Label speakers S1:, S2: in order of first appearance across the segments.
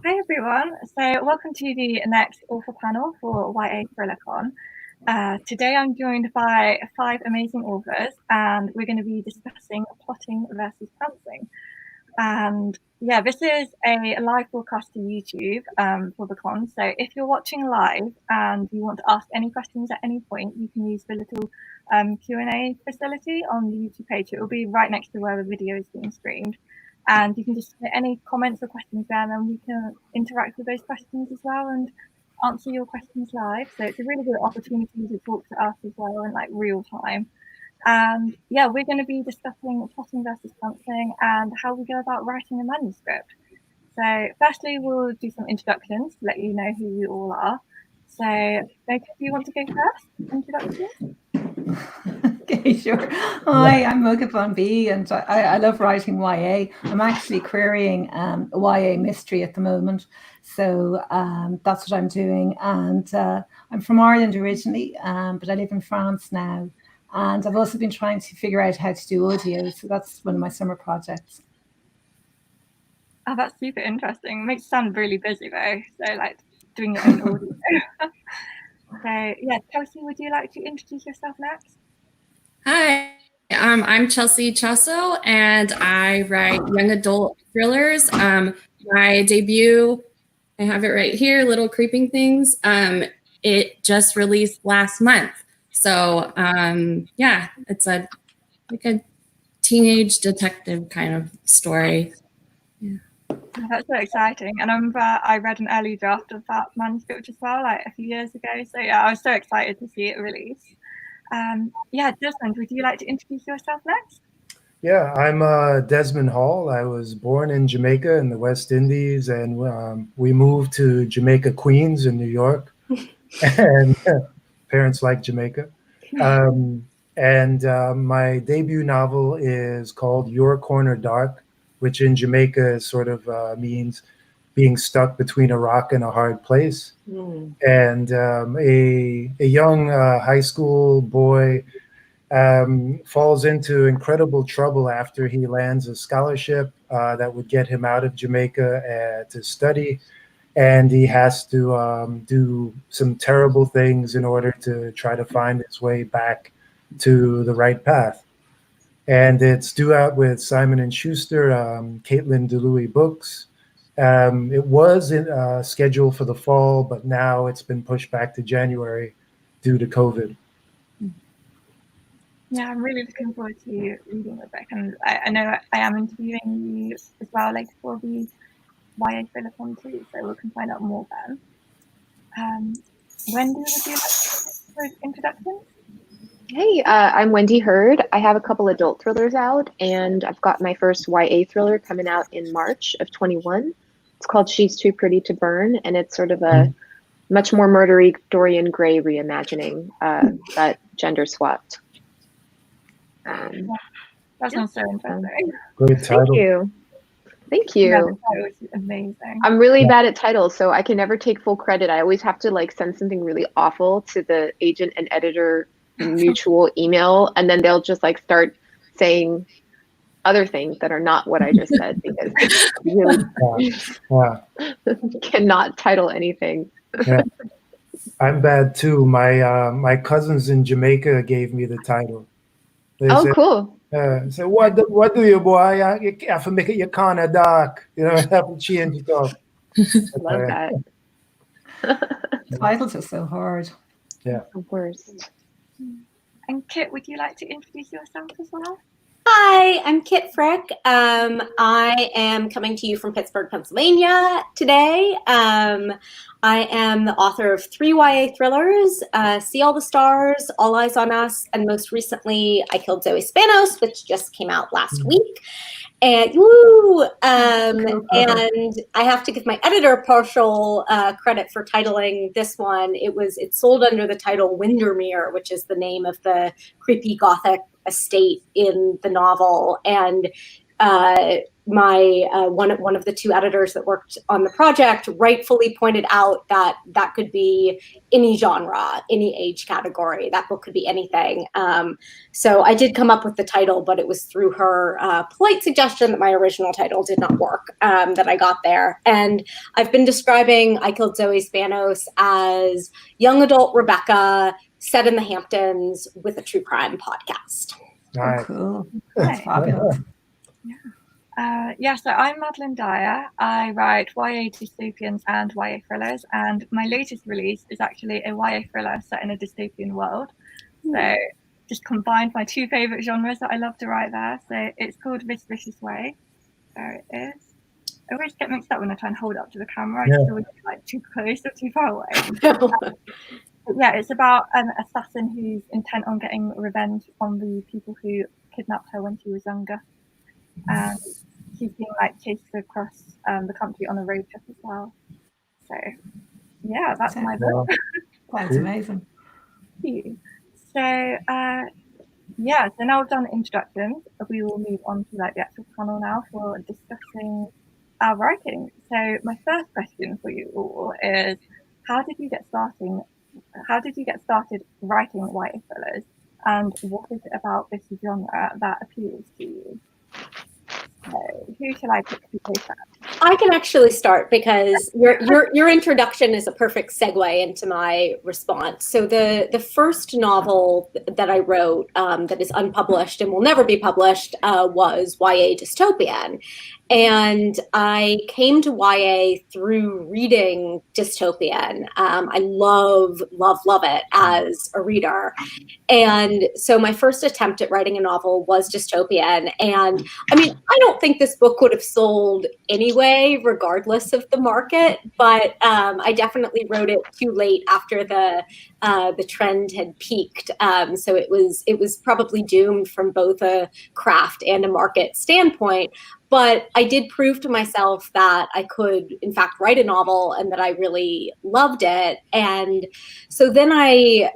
S1: Hi everyone. So welcome to the next author panel for YA ThrillerCon. Today I'm joined by 5 amazing authors and we're going to be discussing plotting versus pantsing. And yeah, this is a live broadcast to YouTube for the con. So if you're watching live and you want to ask any questions at any point, you can use the little Q&A facility on the YouTube page. It will be right next to where the video is being streamed. And you can just submit any comments or questions there, and then we can interact with those questions as well and answer your questions live. So it's a really good opportunity to talk to us as well in like real time. And yeah, we're going to be discussing plotting versus pantsing and how we go about writing a manuscript. So firstly, we'll do some introductions to let you know who you all are. So Mocha, do you want to go first? Introduction?
S2: Okay, sure. Hi, I'm Mocha Von Bee, and I love writing YA. I'm actually querying a YA mystery at the moment, so that's what I'm doing. And I'm from Ireland originally, but I live in France now. And I've also been trying to figure out how to do audio, so that's one of my summer projects.
S1: Oh, that's super interesting. It makes you sound really busy though. So like doing your own audio. So yeah, Chelsea, would you like to introduce yourself next?
S3: Hi, I'm Chelsea Ichaso, and I write young adult thrillers. My debut, I have it right here, Little Creeping Things. It just released last month. So yeah, it's like a teenage detective kind of story.
S1: Yeah. Oh, that's so exciting. And I remember I read an early draft of that manuscript as well, like a few years ago. So yeah, I was so excited to see it release. Yeah, Desmond, would you like to introduce yourself next?
S4: Yeah, I'm Desmond Hall. I was born in Jamaica in the West Indies, and we moved to Jamaica, Queens in New York. And parents like Jamaica. My debut novel is called Your Corner Dark, which in Jamaica sort of means being stuck between a rock and a hard place. And a young high school boy falls into incredible trouble after he lands a scholarship that would get him out of Jamaica to study. And he has to do some terrible things in order to try to find his way back to the right path. And it's due out with Simon & Schuster, Caitlin DeLuey Books. It was scheduled for the fall, but now it's been pushed back to January due to COVID.
S1: Yeah, I'm really looking forward to reading the book, and I know I am interviewing you as well later for the YA ThrillerCon too, so we can find out more then. Wendy, would you like to do introductions?
S5: Hey, I'm Wendy Heard. I have a couple adult thrillers out, and I've got my first YA thriller coming out in March of 21. It's called She's Too Pretty to Burn, and it's sort of a much more murdery Dorian Gray reimagining, but gender swapped.
S1: That sounds so interesting.
S4: Great title.
S5: Thank you. Thank you.
S1: Yeah, that was amazing.
S5: I'm really bad at titles, so I can never take full credit. I always have to like send something really awful to the agent and editor mutual email, and then they'll just like start saying other things that are not what I just said, because I really cannot title anything.
S4: Yeah. I'm bad too. My cousins in Jamaica gave me the title. They said,
S5: cool.
S4: So what do you, boy? You have to make it your corner dark. You know, have to change it up.
S5: Love that.
S2: Titles are so hard.
S4: Yeah.
S5: The worst.
S1: And Kit, would you like to introduce yourself as well?
S6: Hi, I'm Kit Frick. I am coming to you from Pittsburgh, Pennsylvania today. I am the author of 3 YA thrillers, See All the Stars, All Eyes on Us, and most recently, I Killed Zoe Spanos, which just came out last week. And and I have to give my editor partial credit for titling this one. It sold under the title Windermere, which is the name of the creepy Gothic estate in the novel. And one of the two editors that worked on the project rightfully pointed out that that could be any genre, any age category. That book could be anything. So I did come up with the title, but it was through her polite suggestion that my original title did not work, that I got there. And I've been describing I Killed Zoe Spanos as young adult Rebecca set in the Hamptons with a true crime podcast.
S4: Nice.
S2: Cool. That's fabulous.
S1: So I'm Madeline Dyer. I write YA dystopians and YA thrillers, and my latest release is actually a YA thriller set in a dystopian world. So just combined my two favourite genres that I love to write there. So it's called This Vicious Way. There it is. I always get mixed up when I try and hold it up to the camera. I just always get like too close or too far away. Yeah, it's about an assassin who's intent on getting revenge on the people who kidnapped her when she was younger. And she's being like chased across the country on a road trip as well. So yeah, that's my book.
S2: That's amazing.
S1: Thank you. So so now we've done introductions, we will move on to like the actual panel now for discussing our writing. So my first question for you all is, how did you get started writing YA thrillers, and what is it about this genre that appeals to you? So who shall I pick to take that?
S6: I can actually start because your introduction is a perfect segue into my response. So the first novel that I wrote that is unpublished and will never be published was YA dystopian. And I came to YA through reading dystopian. I love it as a reader. And so my first attempt at writing a novel was dystopian. And I mean, I don't think this book would have sold anyway, regardless of the market, but I definitely wrote it too late after the trend had peaked. So it was probably doomed from both a craft and a market standpoint. But I did prove to myself that I could, in fact, write a novel and that I really loved it. And so then I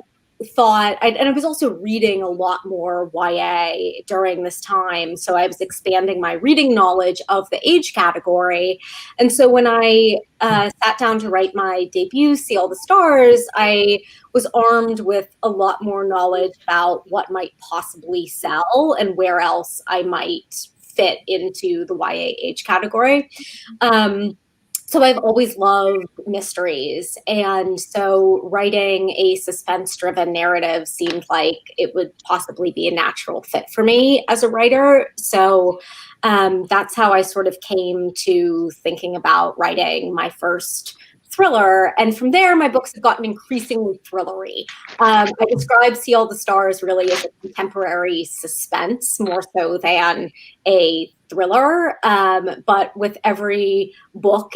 S6: thought, and I was also reading a lot more YA during this time. So I was expanding my reading knowledge of the age category. And so when I sat down to write my debut, See All the Stars, I was armed with a lot more knowledge about what might possibly sell and where else I might fit into the YA age category. So I've always loved mysteries. And so writing a suspense-driven narrative seemed like it would possibly be a natural fit for me as a writer. So that's how I sort of came to thinking about writing my first thriller. And from there, my books have gotten increasingly thrillery. I describe See All the Stars really as a contemporary suspense more so than a thriller. But with every book,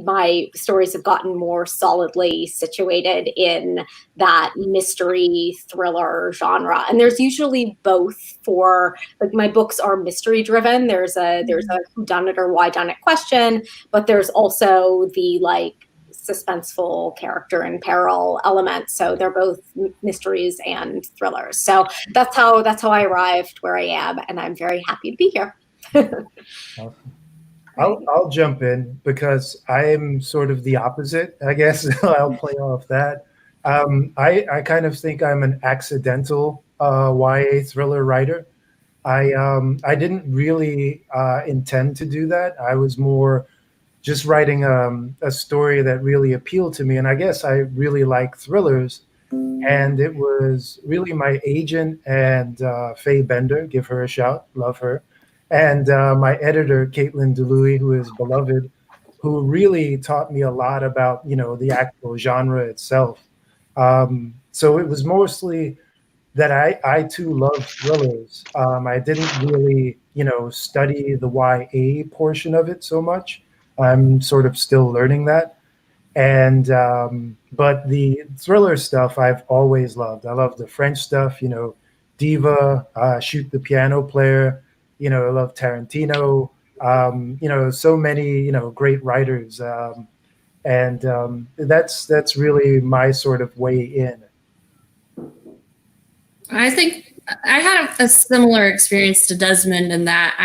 S6: my stories have gotten more solidly situated in that mystery thriller genre. And there's usually both for, like, my books are mystery driven. There's a whodunit or whydunit question, but there's also the like suspenseful character in peril element. So they're both mysteries and thrillers. So that's how I arrived where I am, and I'm very happy to be here.
S4: Awesome. I'll jump in because I'm sort of the opposite, I guess. I'll play off that. I kind of think I'm an accidental YA thriller writer. I didn't really intend to do that. I was more just writing a story that really appealed to me. And I guess I really like thrillers. And it was really my agent and Faye Bender, give her a shout, love her. And my editor, Caitlin DeLuey, who is beloved, who really taught me a lot about, the actual genre itself. So it was mostly that I too love thrillers. I didn't really, study the YA portion of it so much. I'm sort of still learning that. And but the thriller stuff I've always loved. I love the French stuff, Diva, Shoot the Piano Player. I love Tarantino. So many, great writers. And that's really my sort of way in.
S3: I think I had a similar experience to Desmond in that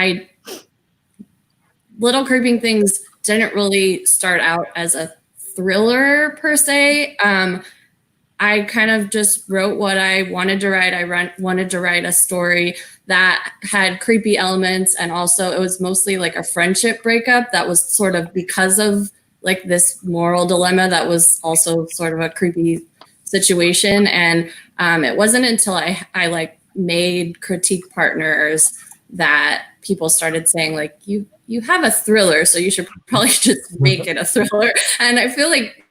S3: Little Creeping Things didn't really start out as a thriller per se. I kind of just wrote what I wanted to write. I wanted to write a story that had creepy elements, and also it was mostly like a friendship breakup that was sort of because of like this moral dilemma that was also sort of a creepy situation. And it wasn't until I like made critique partners that people started saying like, you have a thriller, so you should probably just make it a thriller. And I feel like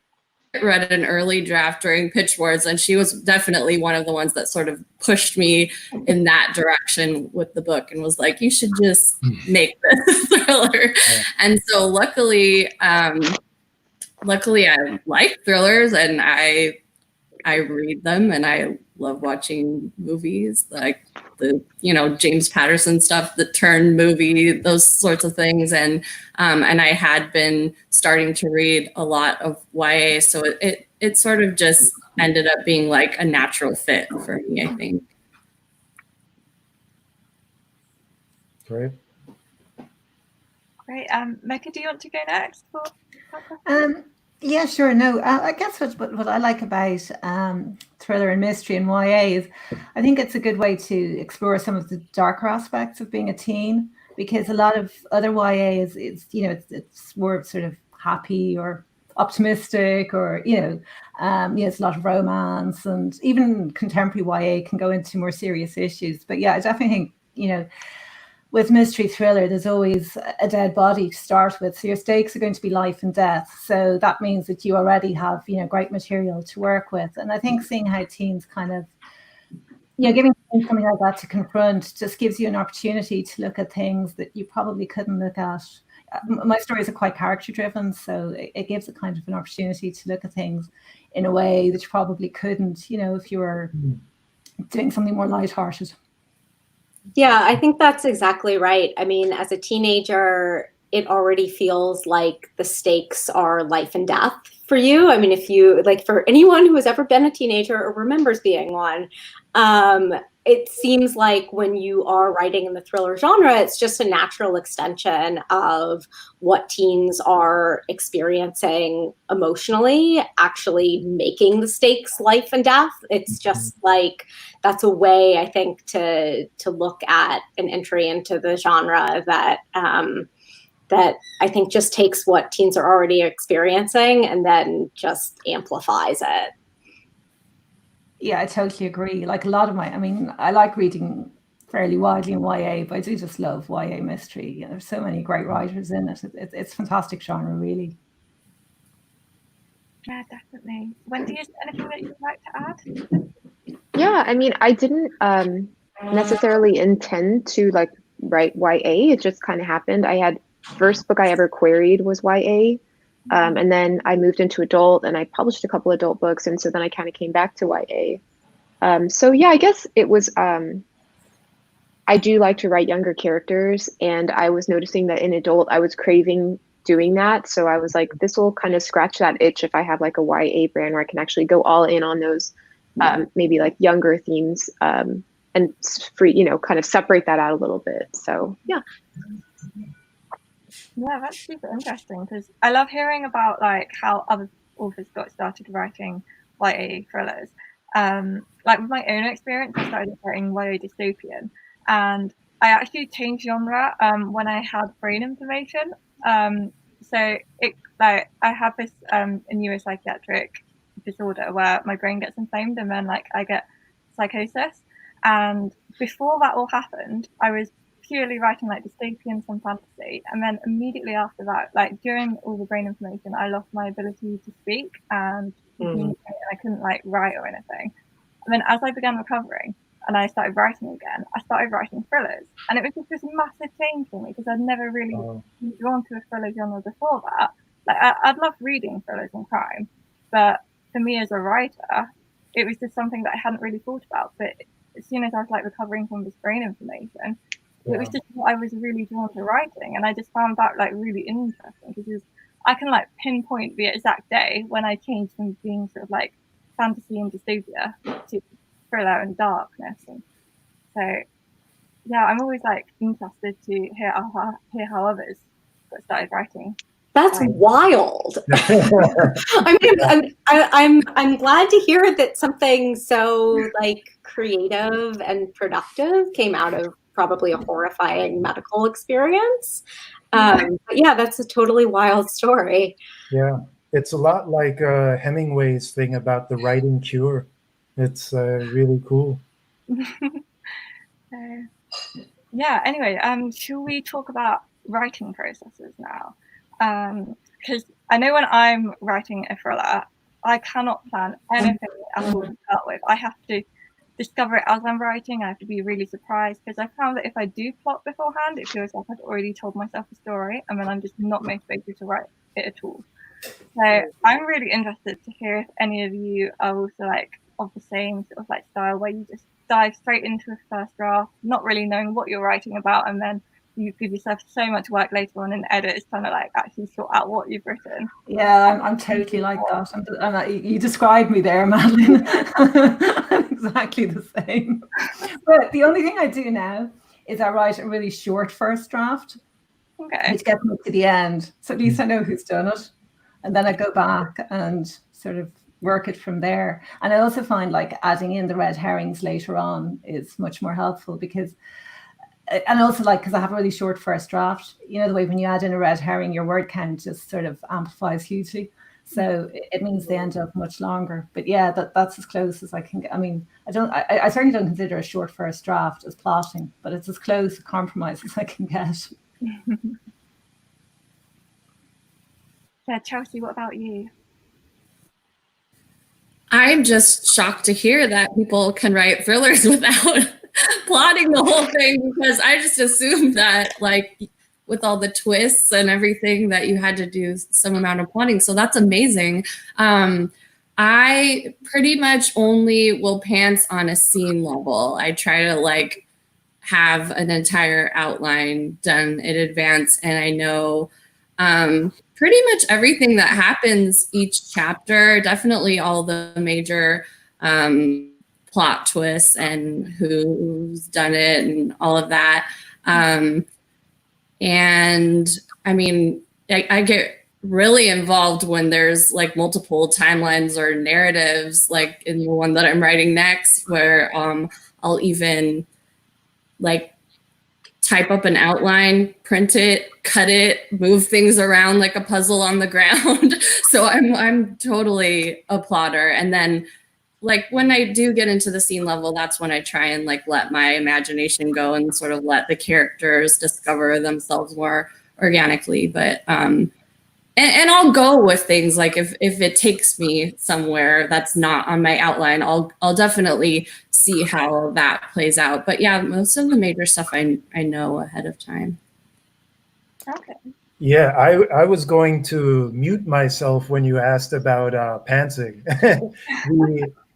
S3: I read an early draft during pitch wars, and she was definitely one of the ones that sort of pushed me in that direction with the book and was like, you should just make this a thriller. Yeah. And so luckily I like thrillers, and I read them, and I love watching movies like the James Patterson stuff, the Turn movie, those sorts of things, and I had been starting to read a lot of YA, so it sort of just ended up being like a natural fit for me, I think.
S4: Great.
S1: Mecca, do you want to go next?
S2: Yeah, sure. No, I guess what I like about thriller and mystery and YA is I think it's a good way to explore some of the darker aspects of being a teen, because a lot of other YA is it's more sort of happy or optimistic, or it's a lot of romance, and even contemporary YA can go into more serious issues. But yeah, I definitely think with mystery thriller, there's always a dead body to start with. So your stakes are going to be life and death. So that means that you already have, great material to work with. And I think seeing how teens kind of, giving something like that to confront just gives you an opportunity to look at things that you probably couldn't look at. My stories are quite character driven, so it gives a kind of an opportunity to look at things in a way that you probably couldn't, if you were doing something more lighthearted.
S6: Yeah, I think that's exactly right. I mean, as a teenager, it already feels like the stakes are life and death for you. I mean, if you, like, for anyone who has ever been a teenager or remembers being one, it seems like when you are writing in the thriller genre, it's just a natural extension of what teens are experiencing emotionally, actually making the stakes life and death. It's just like, that's a way, I think, to look at an entry into the genre that that I think just takes what teens are already experiencing and then just amplifies it.
S2: Yeah, I totally agree. Like a lot of I like reading fairly widely in YA, but I do just love YA mystery. There's so many great writers in it. It's fantastic genre, really.
S1: Yeah, definitely. Wendy, is there anything that you'd like to add?
S5: Yeah, I mean, I didn't necessarily intend to write YA. It just kind of happened. First book I ever queried was YA. And then I moved into adult, and I published a couple adult books. And so then I kind of came back to YA. So yeah, I guess it was, I do like to write younger characters, and I was noticing that in adult, I was craving doing that. So I was like, this will kind of scratch that itch if I have like a YA brand where I can actually go all in on those, maybe like younger themes, and kind of separate that out a little bit. So yeah.
S1: Yeah, that's super interesting, because I love hearing about like how other authors got started writing YA thrillers. Like with my own experience, I started writing YA dystopian, and I actually changed genre when I had brain inflammation. So I have this a neuropsychiatric disorder where my brain gets inflamed, and then like I get psychosis. And before that all happened, I was purely writing like dystopians and fantasy, and then immediately after that, like during all the brain inflammation, I lost my ability to speak and communicate, and I couldn't like write or anything. And then as I began recovering and I started writing again, I started writing thrillers, and it was just this massive change for me, because I'd never really been drawn to a thriller genre before that. Like I'd love reading thrillers and crime, but for me as a writer, it was just something that I hadn't really thought about. But as soon as I was like recovering from this brain inflammation, it was just what I was really drawn to writing, and I just found that like really interesting, because I can like pinpoint the exact day when I changed from being sort of like fantasy and dystopia to thriller and darkness. And so yeah, I'm always like interested to hear how others got started writing.
S6: That's wild. I'm glad to hear that something so like creative and productive came out of probably a horrifying medical experience. But yeah, that's a totally wild story.
S4: Yeah, it's a lot like Hemingway's thing about the writing cure. It's really cool.
S1: Yeah, anyway, should we talk about writing processes now? Because I know when I'm writing a thriller, I cannot plan anything at all to start with. I have to discover it as I'm writing. I have to be really surprised, because I found that if I do plot beforehand, it feels like I've already told myself a story, and then I'm just not motivated to write it at all. So I'm really interested to hear if any of you are also like of the same sort of like style, where you just dive straight into a first draft, not really knowing what you're writing about, and then you give yourself so much work later on in edit. It's trying to like actually sort out what you've written.
S2: Yeah, I'm totally like that. You described me there, Madeline. I'm exactly the same. But the only thing I do now is I write a really short first draft, which gets me to the end. So at least I know who's done it. And then I go back and sort of work it from there. And I also find like adding in the red herrings later on is much more helpful, because, and also like, because I have a really short first draft, you know, the way when you add in a red herring, your word count just sort of amplifies hugely. So it means they end up much longer. But yeah, that's as close as I can get. I mean, I certainly don't consider a short first draft as plotting, but it's as close a compromise as I can get.
S1: Yeah, Chelsea, what about you?
S3: I'm just shocked to hear that people can write thrillers without plotting the whole thing, because I just assumed that, like, with all the twists and everything, that you had to do some amount of plotting. So that's amazing. I pretty much only will pants on a scene level. I try to like have an entire outline done in advance, and I know pretty much everything that happens each chapter, definitely all the major plot twists and who's done it and all of that. And I mean, I get really involved when there's like multiple timelines or narratives, like in the one that I'm writing next, where I'll even like type up an outline, print it, cut it, move things around like a puzzle on the ground. So I'm totally a plotter. And then like when I do get into the scene level, that's when I try and like let my imagination go and sort of let the characters discover themselves more organically. But and I'll go with things like if it takes me somewhere that's not on my outline, I'll definitely see how that plays out. But yeah, most of the major stuff I know ahead of time.
S1: Okay.
S4: Yeah, I was going to mute myself when you asked about pantsing.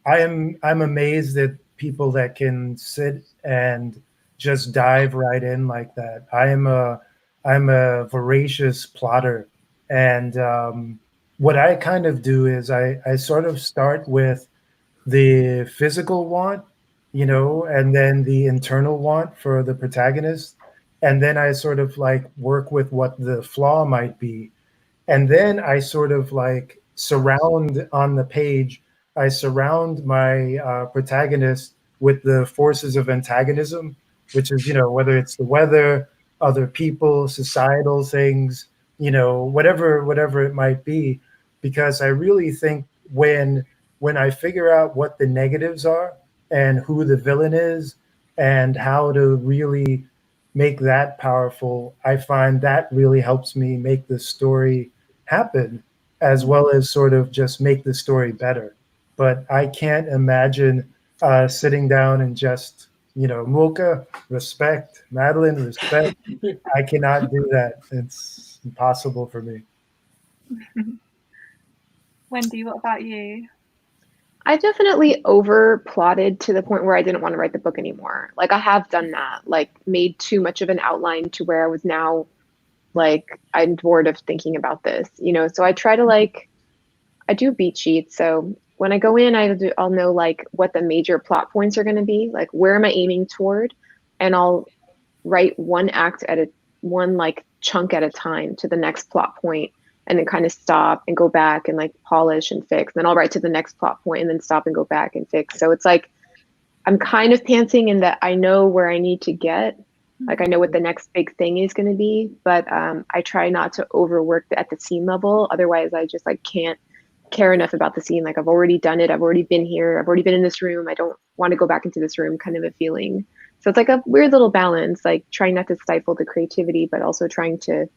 S4: I'm amazed at people that can sit and just dive right in like that. I'm a voracious plotter. And what I kind of do is I sort of start with the physical want, you know, and then the internal want for the protagonist. And then I sort of like work with what the flaw might be. And then I sort of like surround on the page, I surround my protagonist with the forces of antagonism, which is, you know, whether it's the weather, other people, societal things, you know, whatever it might be, because I really think when I figure out what the negatives are and who the villain is and how to really make that powerful, I find that really helps me make the story happen, as well as sort of just make the story better. But I can't imagine sitting down and just, you know, Mocha, respect, Madeline, respect. I cannot do that. It's impossible for me.
S1: Wendy, what about you?
S5: I definitely over plotted to the point where I didn't want to write the book anymore. Like I have done that, like made too much of an outline to where I was now like, I'm bored of thinking about this, you know? So I try to like, I do beat sheets. So when I go in, I'll know like what the major plot points are going to be, like where am I aiming toward? And I'll write one act at a one like chunk at a time to the next plot point, and then kind of stop and go back and like polish and fix. Then I'll write to the next plot point and then stop and go back and fix. So it's like I'm kind of pantsing in that I know where I need to get. Like I know what the next big thing is going to be, but I try not to overwork at the scene level. Otherwise, I just like can't care enough about the scene. Like I've already done it. I've already been here. I've already been in this room. I don't want to go back into this room, kind of a feeling. So it's like a weird little balance, like trying not to stifle the creativity, but also trying to,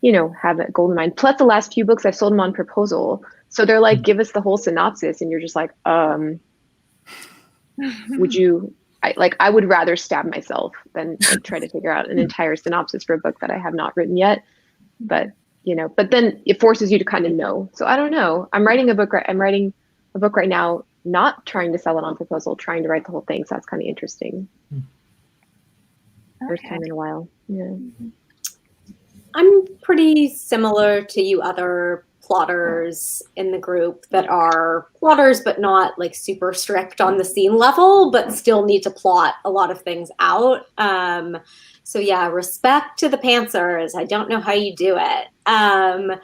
S5: you know, have that golden mind. Plus the last few books I've sold them on proposal. So they're like, give us the whole synopsis. And you're just like, would you, I would rather stab myself than like, try to figure out an entire synopsis for a book that I have not written yet. But, you know, but then it forces you to kind of know. So I don't know. I'm writing a book right now, not trying to sell it on proposal, trying to write the whole thing. So that's kind of interesting. First time in a while. Yeah.
S6: I'm pretty similar to you other plotters in the group that are plotters, but not like super strict on the scene level, but still need to plot a lot of things out. So yeah, respect to the pantsers. I don't know how you do it. I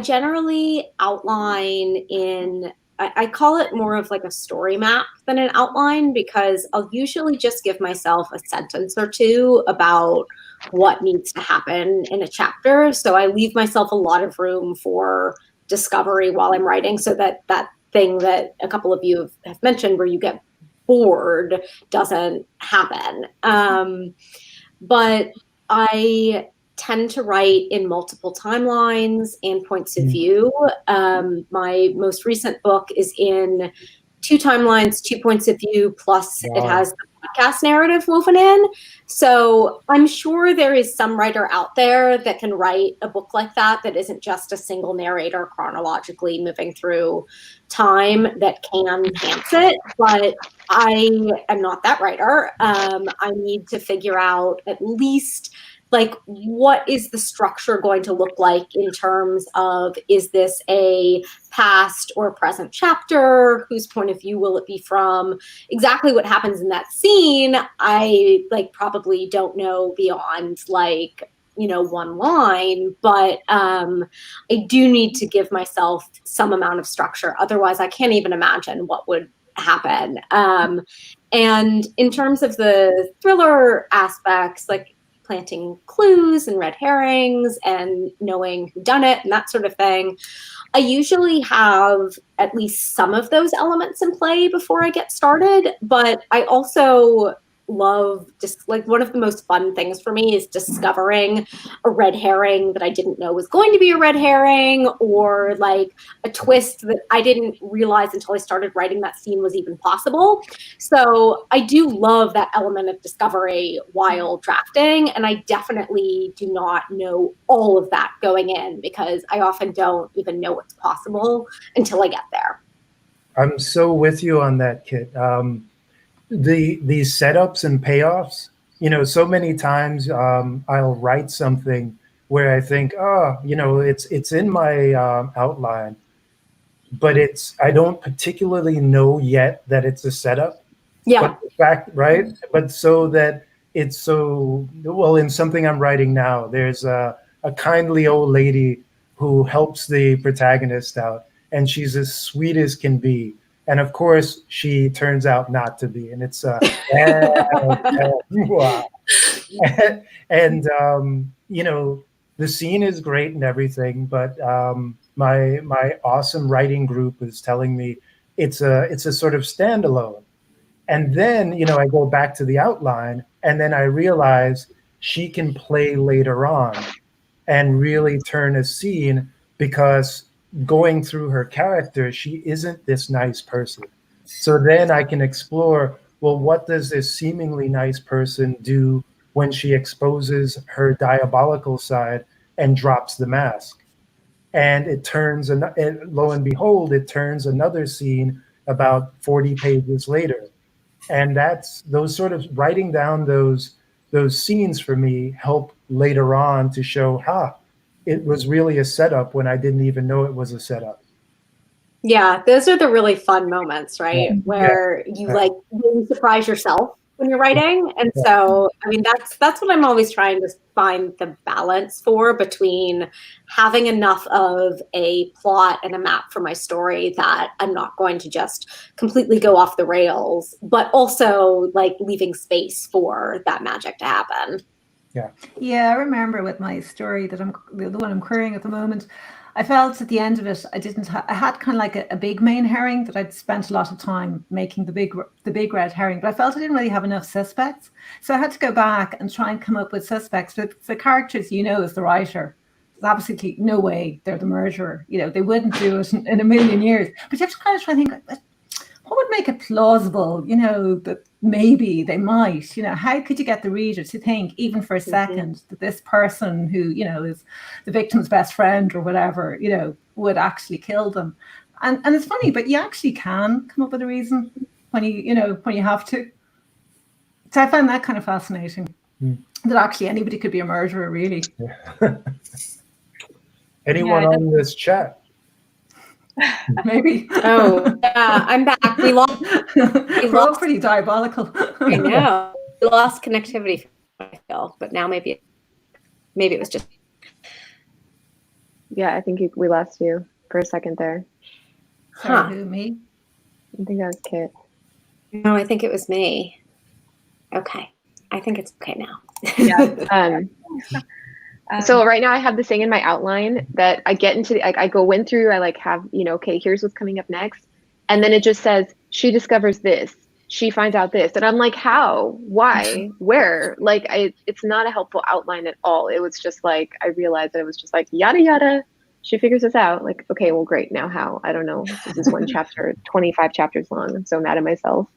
S6: generally outline in, I call it more of like a story map than an outline, because I'll usually just give myself a sentence or two about what needs to happen in a chapter. So I leave myself a lot of room for discovery while I'm writing, so that that thing that a couple of you have mentioned where you get bored doesn't happen. But I tend to write in multiple timelines and points of view. My most recent book is in 2 timelines, 2 points of view, plus it has the podcast narrative woven in. So I'm sure there is some writer out there that can write a book like that isn't just a single narrator chronologically moving through time that can pants it, but I am not that writer. I need to figure out at least like, what is the structure going to look like in terms of, is this a past or present chapter? Whose point of view will it be from? Exactly what happens in that scene, I like probably don't know beyond like, you know, one line, but I do need to give myself some amount of structure. Otherwise, I can't even imagine what would happen. And in terms of the thriller aspects, like planting clues and red herrings and knowing who done it and that sort of thing, I usually have at least some of those elements in play before I get started. But I also love just like, one of the most fun things for me is discovering a red herring that I didn't know was going to be a red herring, or like a twist that I didn't realize until I started writing that scene was even possible. So I do love that element of discovery while drafting, and I definitely do not know all of that going in, because I often don't even know what's possible until I get there.
S4: I'm so with you on that, Kit. These setups and payoffs, you know, so many times I'll write something where I think, oh, you know, it's in my outline, but I don't particularly know yet that it's a setup.
S6: Yeah.
S4: But the fact, right? But so that it's so, well, in something I'm writing now, there's a kindly old lady who helps the protagonist out, and she's as sweet as can be. And of course, she turns out not to be, and it's and you know, the scene is great and everything, but my awesome writing group is telling me it's a sort of standalone. And then, you know, I go back to the outline, and then I realize she can play later on and really turn a scene, because going through her character, she isn't this nice person. So then I can explore, well, what does this seemingly nice person do when she exposes her diabolical side and drops the mask? And it turns, and lo and behold, it turns another scene about 40 pages later. And that's those sort of writing down those scenes for me help later on to show, it was really a setup when I didn't even know it was a setup.
S6: Yeah, those are the really fun moments, right? Where you like really surprise yourself when you're writing. And so, I mean, that's what I'm always trying to find the balance for, between having enough of a plot and a map for my story that I'm not going to just completely go off the rails, but also like leaving space for that magic to happen.
S2: Yeah, I remember with my story that the one I'm querying at the moment, I felt at the end of it, I had kind of like a big main herring that I'd spent a lot of time making the big red herring, but I felt I didn't really have enough suspects. So I had to go back and try and come up with suspects. But the characters, as the writer, there's absolutely no way they're the murderer. They wouldn't do it in a million years. But you have to kind of try and think, what would make it plausible, that maybe they might, how could you get the reader to think, even for a second, that this person who, is the victim's best friend or whatever, would actually kill them? And it's funny, but you actually can come up with a reason when you have to. So I find that kind of fascinating, that actually anybody could be a murderer, really.
S4: Yeah. Anyone on this chat?
S2: Maybe.
S6: Oh, yeah, I'm back. We lost.
S2: We're all pretty diabolical.
S6: I know. We lost connectivity, I feel, but now maybe it was just.
S5: Yeah, I think we lost you for a second there.
S2: Sorry, who, me?
S5: I think that was Kit.
S6: No, I think it was me. Okay. I think it's okay now.
S1: Yeah.
S5: So right now I have this thing in my outline that I get into, I go in through, I like have, okay, here's what's coming up next. And then it just says, she discovers this, she finds out this. And I'm like, how, why, where? Like, it's not a helpful outline at all. It was just like, I realized that it was just like, yada, yada. She figures this out. Like, okay, well, great. Now how? I don't know. This is one chapter, 25 chapters long. I'm so mad at myself.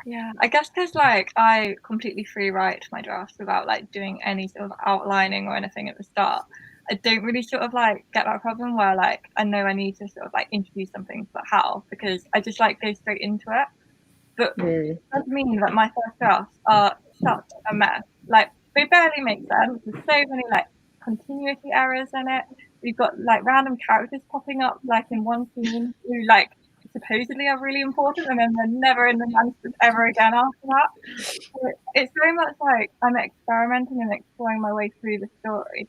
S1: Yeah, I guess because like I completely free write my drafts without like doing any sort of outlining or anything at the start. I don't really sort of like get that problem where like I know I need to sort of like introduce something, but how? Because I just like go straight into it. But it doesn't mean that my first drafts are such a mess. Like they barely make sense. There's so many like continuity errors in it. We've got like random characters popping up like in one scene who like supposedly are really important, and then they're never in the manuscript ever again after that. So it's very much like I'm experimenting and exploring my way through the story.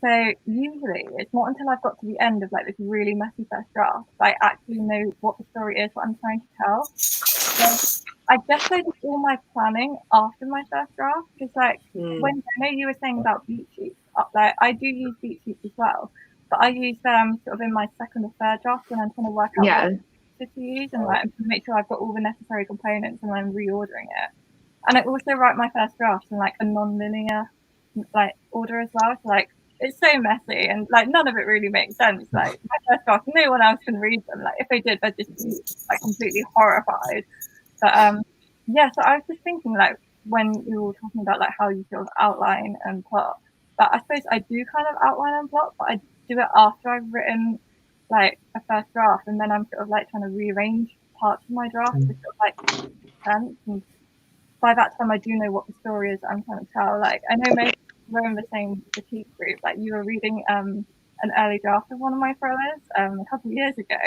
S1: So usually it's not until I've got to the end of like this really messy first draft that I actually know what the story is, what I'm trying to tell. So I guess I do all my planning after my first draft, because like when I know you were saying about beat sheets, like I do use beat sheets as well, but I use them sort of in my second or third draft when I'm trying to work out what to use and like make sure I've got all the necessary components and I'm reordering it. And I also write my first draft in like a non-linear like order as well. So like it's so messy and like none of it really makes sense. Like my first draft, no one else can read them. Like if they did, they'd just be like completely horrified. But yeah, so I was just thinking like when you were talking about like how you sort of outline and plot, but I suppose I do kind of outline and plot, but I do it after I've written like a first draft, and then I'm sort of like trying to rearrange parts of my draft to sort of like make sense. And by that time I do know what the story is I'm trying to tell. Like I know most we're in the same critique group. Like you were reading an early draft of one of my thrillers a couple of years ago,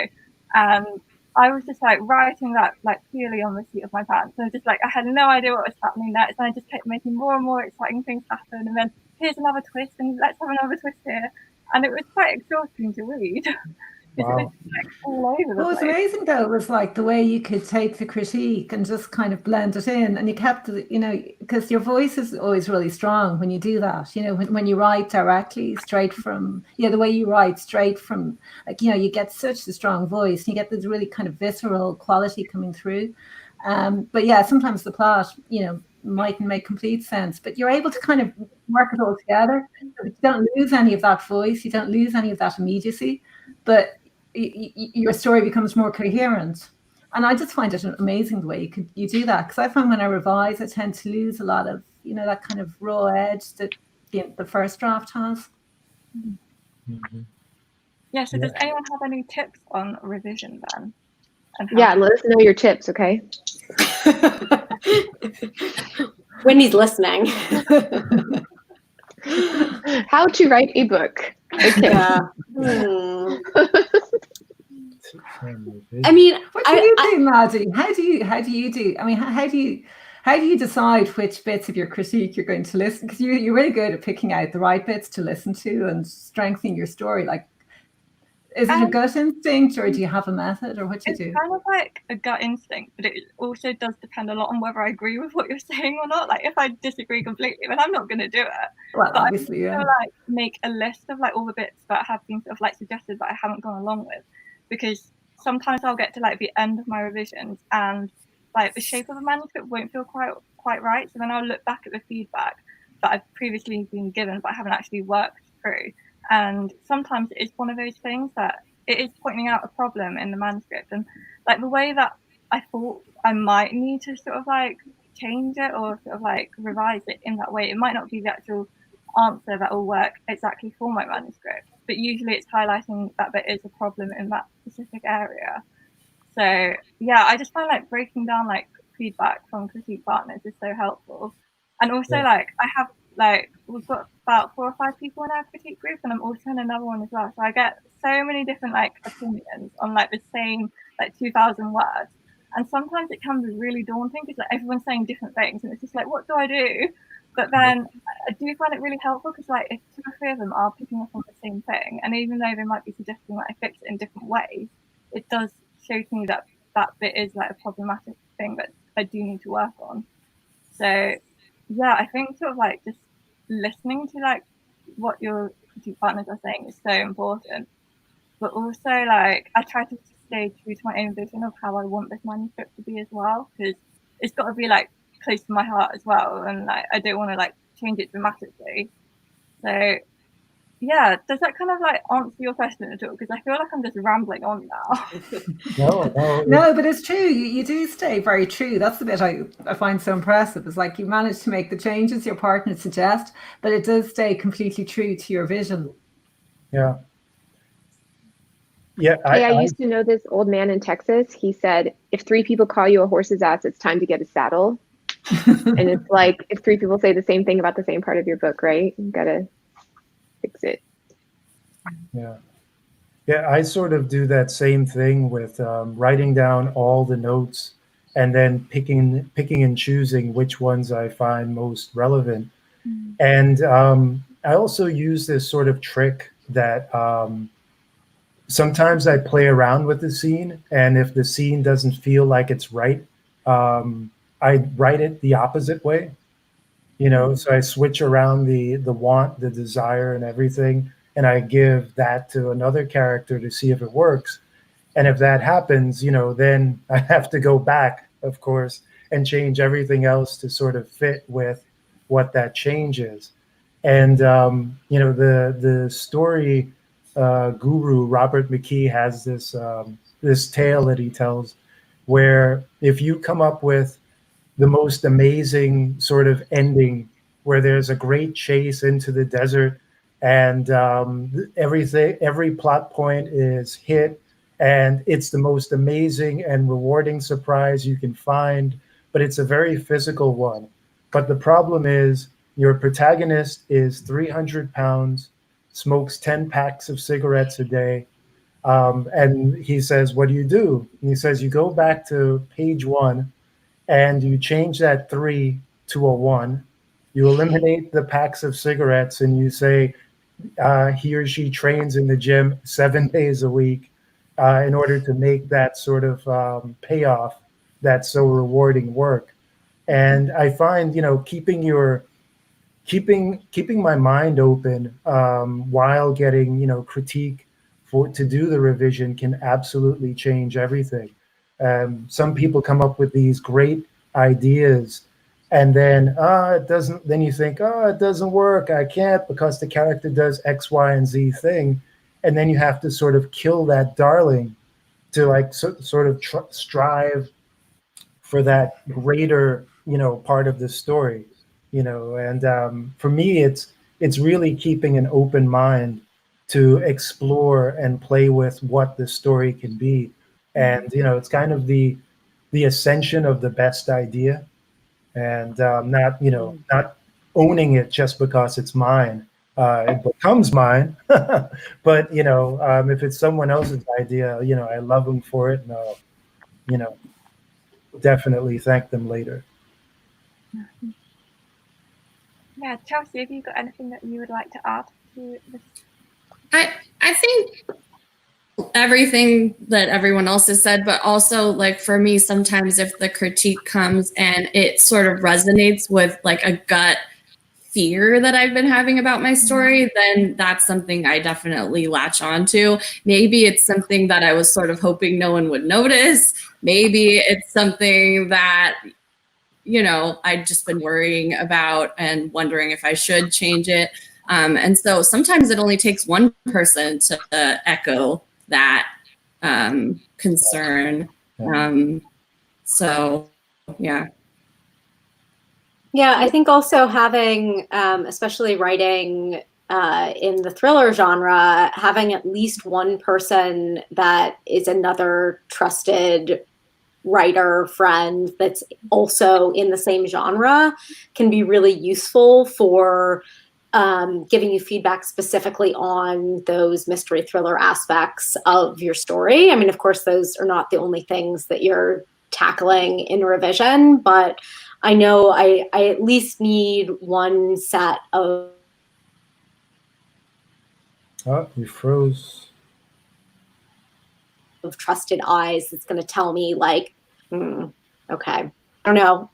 S1: and I was just like writing that like purely on the seat of my pants. So just like I had no idea what was happening next, and I just kept making more and more exciting things happen, and then here's another twist, and let's have another twist here. And it was quite exhausting to read.
S4: Wow.
S1: It was like all over the
S2: What was
S1: place.
S2: amazing though was like the way you could take the critique and just kind of blend it in, and you kept, because your voice is always really strong when you do that. When you write directly straight from, the way you write straight from, like, you get such a strong voice, and you get this really kind of visceral quality coming through. But yeah, sometimes the plot, mightn't make complete sense, but you're able to kind of work it all together. So you don't lose any of that voice, you don't lose any of that immediacy, but your story becomes more coherent. And I just find it amazing the way you do that, because I find when I revise, I tend to lose a lot of that kind of raw edge that the first draft has.
S1: Yeah, so does anyone have any tips on revision then?
S5: Yeah, let us know your tips, okay?
S6: Wendy's listening.
S5: How to write a book. Okay.
S6: Yeah. I mean,
S2: what do you do, Maddie? How do you do? I mean, how do you decide which bits of your critique you're going to listen? Because you're really good at picking out the right bits to listen to and strengthening your story. Like, is it a gut instinct, or do you have a method, or what do you do?
S1: It's kind of like a gut instinct, but it also does depend a lot on whether I agree with what you're saying or not. Like, if I disagree completely, then I'm not going to do it.
S2: Well,
S1: but
S2: obviously, yeah.
S1: Like make a list of like all the bits that have been sort of like suggested but I haven't gone along with, because sometimes I'll get to like the end of my revisions and like the shape of the manuscript won't feel quite right. So then I'll look back at the feedback that I've previously been given but I haven't actually worked through. And sometimes it is one of those things that it is pointing out a problem in the manuscript, and like the way that I thought I might need to sort of like change it or sort of like revise it in that way, it might not be the actual answer that will work exactly for my manuscript, but usually it's highlighting that there is a problem in that specific area. So yeah, I just find like breaking down like feedback from critique partners is so helpful. And also like I have like we've got about 4 or 5 people in our critique group, and I'm also in another one as well, so I get so many different like opinions on like the same like 2,000 words, and sometimes it can be really daunting because like everyone's saying different things and it's just like, what do I do? But then I do find it really helpful because like if 2 or 3 of them are picking up on the same thing, and even though they might be suggesting that I fix it in different ways, it does show to me that that bit is like a problematic thing that I do need to work on. So yeah, I think sort of like just listening to like what your critique partners are saying is so important. But also like I try to stay true to my own vision of how I want this manuscript to be as well, because it's got to be like close to my heart as well, and like I don't want to like change it dramatically. So yeah, does that kind of like answer your question at all? Because I feel like I'm just rambling on now.
S2: No, but it's true. You do stay very true. That's the bit I find so impressive. It's like you manage to make the changes your partner suggest, but it does stay completely true to your vision.
S4: Yeah. Yeah.
S5: I used to know this old man in Texas. He said, if 3 people call you a horse's ass, it's time to get a saddle. And it's like, if 3 people say the same thing about the same part of your book, right? You gotta fix it.
S4: Yeah, I sort of do that same thing with writing down all the notes and then picking and choosing which ones I find most relevant. And I also use this sort of trick that sometimes I play around with the scene, and if the scene doesn't feel like it's right, I write it the opposite way. So I switch around the want, the desire, and everything, and I give that to another character to see if it works. And if that happens, then I have to go back, of course, and change everything else to sort of fit with what that change is. And the story guru Robert McKee has this tale that he tells, where if you come up with the most amazing sort of ending, where there's a great chase into the desert, and every plot point is hit, and it's the most amazing and rewarding surprise you can find, but it's a very physical one. But the problem is your protagonist is 300 pounds, smokes 10 packs of cigarettes a day, and he says, what do you do? And he says, you go back to page 1 and you change that 3 to a 1. You eliminate the packs of cigarettes, and you say he or she trains in the gym 7 days a week in order to make that sort of payoff, that so rewarding work. And I find, keeping my mind open while getting, critique to do the revision can absolutely change everything. Some people come up with these great ideas, and then it doesn't. Then you think, it doesn't work. I can't, because the character does X, Y, and Z thing, and then you have to sort of kill that darling to like sort of strive for that greater, part of the story, And for me, it's really keeping an open mind to explore and play with what the story can be. And, it's kind of the ascension of the best idea, and not owning it just because it's mine, it becomes mine. But if it's someone else's idea, I love them for it, and I'll, definitely thank them later.
S1: Yeah, Chelsea, have you got anything that you would like to add to this?
S3: I think everything that everyone else has said, but also like for me, sometimes if the critique comes and it sort of resonates with like a gut fear that I've been having about my story, then that's something I definitely latch on to. Maybe it's something that I was sort of hoping no one would notice. Maybe it's something that, I'd just been worrying about and wondering if I should change it. And so sometimes it only takes one person to echo that concern. So, yeah.
S6: Yeah, I think also having, especially writing in the thriller genre, having at least one person that is another trusted writer friend that's also in the same genre can be really useful for giving you feedback specifically on those mystery thriller aspects of your story. I mean, of course, those are not the only things that you're tackling in revision, but I know I at least need one set of...
S4: Oh, you froze.
S6: ...of trusted eyes that's going to tell me like, okay, I don't know.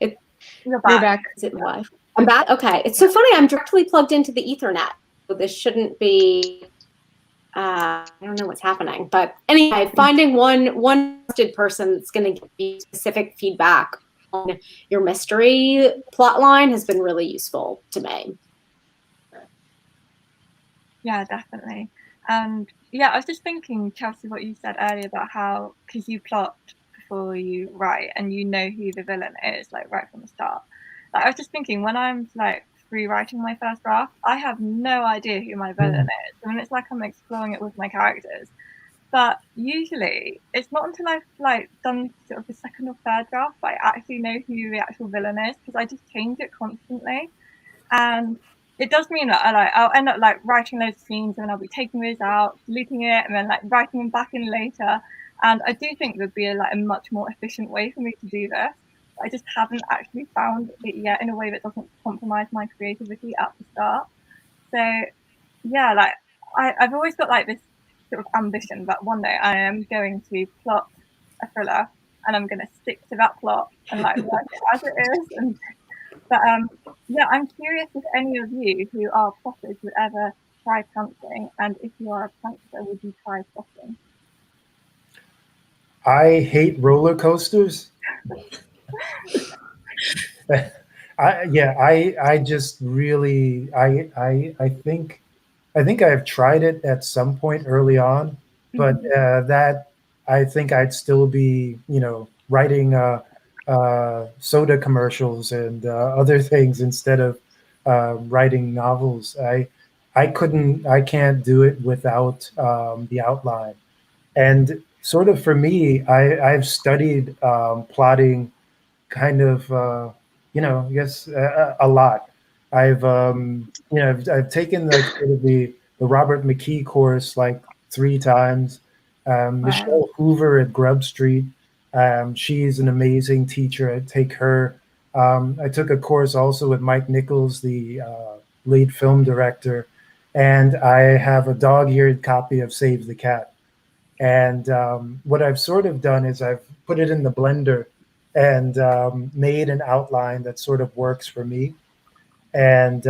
S5: You're back.
S6: Is it live? I'm back? Okay. It's so funny. I'm directly plugged into the Ethernet. So this shouldn't be... I don't know what's happening. But anyway, finding one trusted person that's going to give you specific feedback on your mystery plot line has been really useful to me.
S1: Yeah, definitely. And yeah, I was just thinking, Chelsea, what you said earlier about how, because you plot before you write and you know who the villain is, like right from the start. Like, I was just thinking, when I'm like rewriting my first draft, I have no idea who my villain is. I mean, it's like I'm exploring it with my characters. But usually, it's not until I've like done sort of the second or third draft that I actually know who the actual villain is, because I just change it constantly. And it does mean that I'll end up like writing loads of scenes and I'll be taking those out, deleting it, and then like writing them back in later. And I do think there'd be a much more efficient way for me to do this. I just haven't actually found it yet in a way that doesn't compromise my creativity at the start. So yeah, like I've always got like this sort of ambition that one day I am going to plot a thriller and I'm going to stick to that plot and like write it as it is. But yeah, I'm curious if any of you who are plotters would ever try pantsing, and if you are a pantser, would you try plotting?
S4: I hate roller coasters. I just really I think I've tried it at some point early on, but that I think I'd still be writing soda commercials and other things instead of writing novels. I can't do it without the outline. And sort of for me, I've studied plotting kind of, I guess a lot. I've taken the Robert McKee course like 3 times. Michelle Hoover at Grub Street. She's an amazing teacher. I take her. I took a course also with Mike Nichols, the lead film director, and I have a dog-eared copy of Save the Cat. And what I've sort of done is I've put it in the blender and made an outline that sort of works for me. And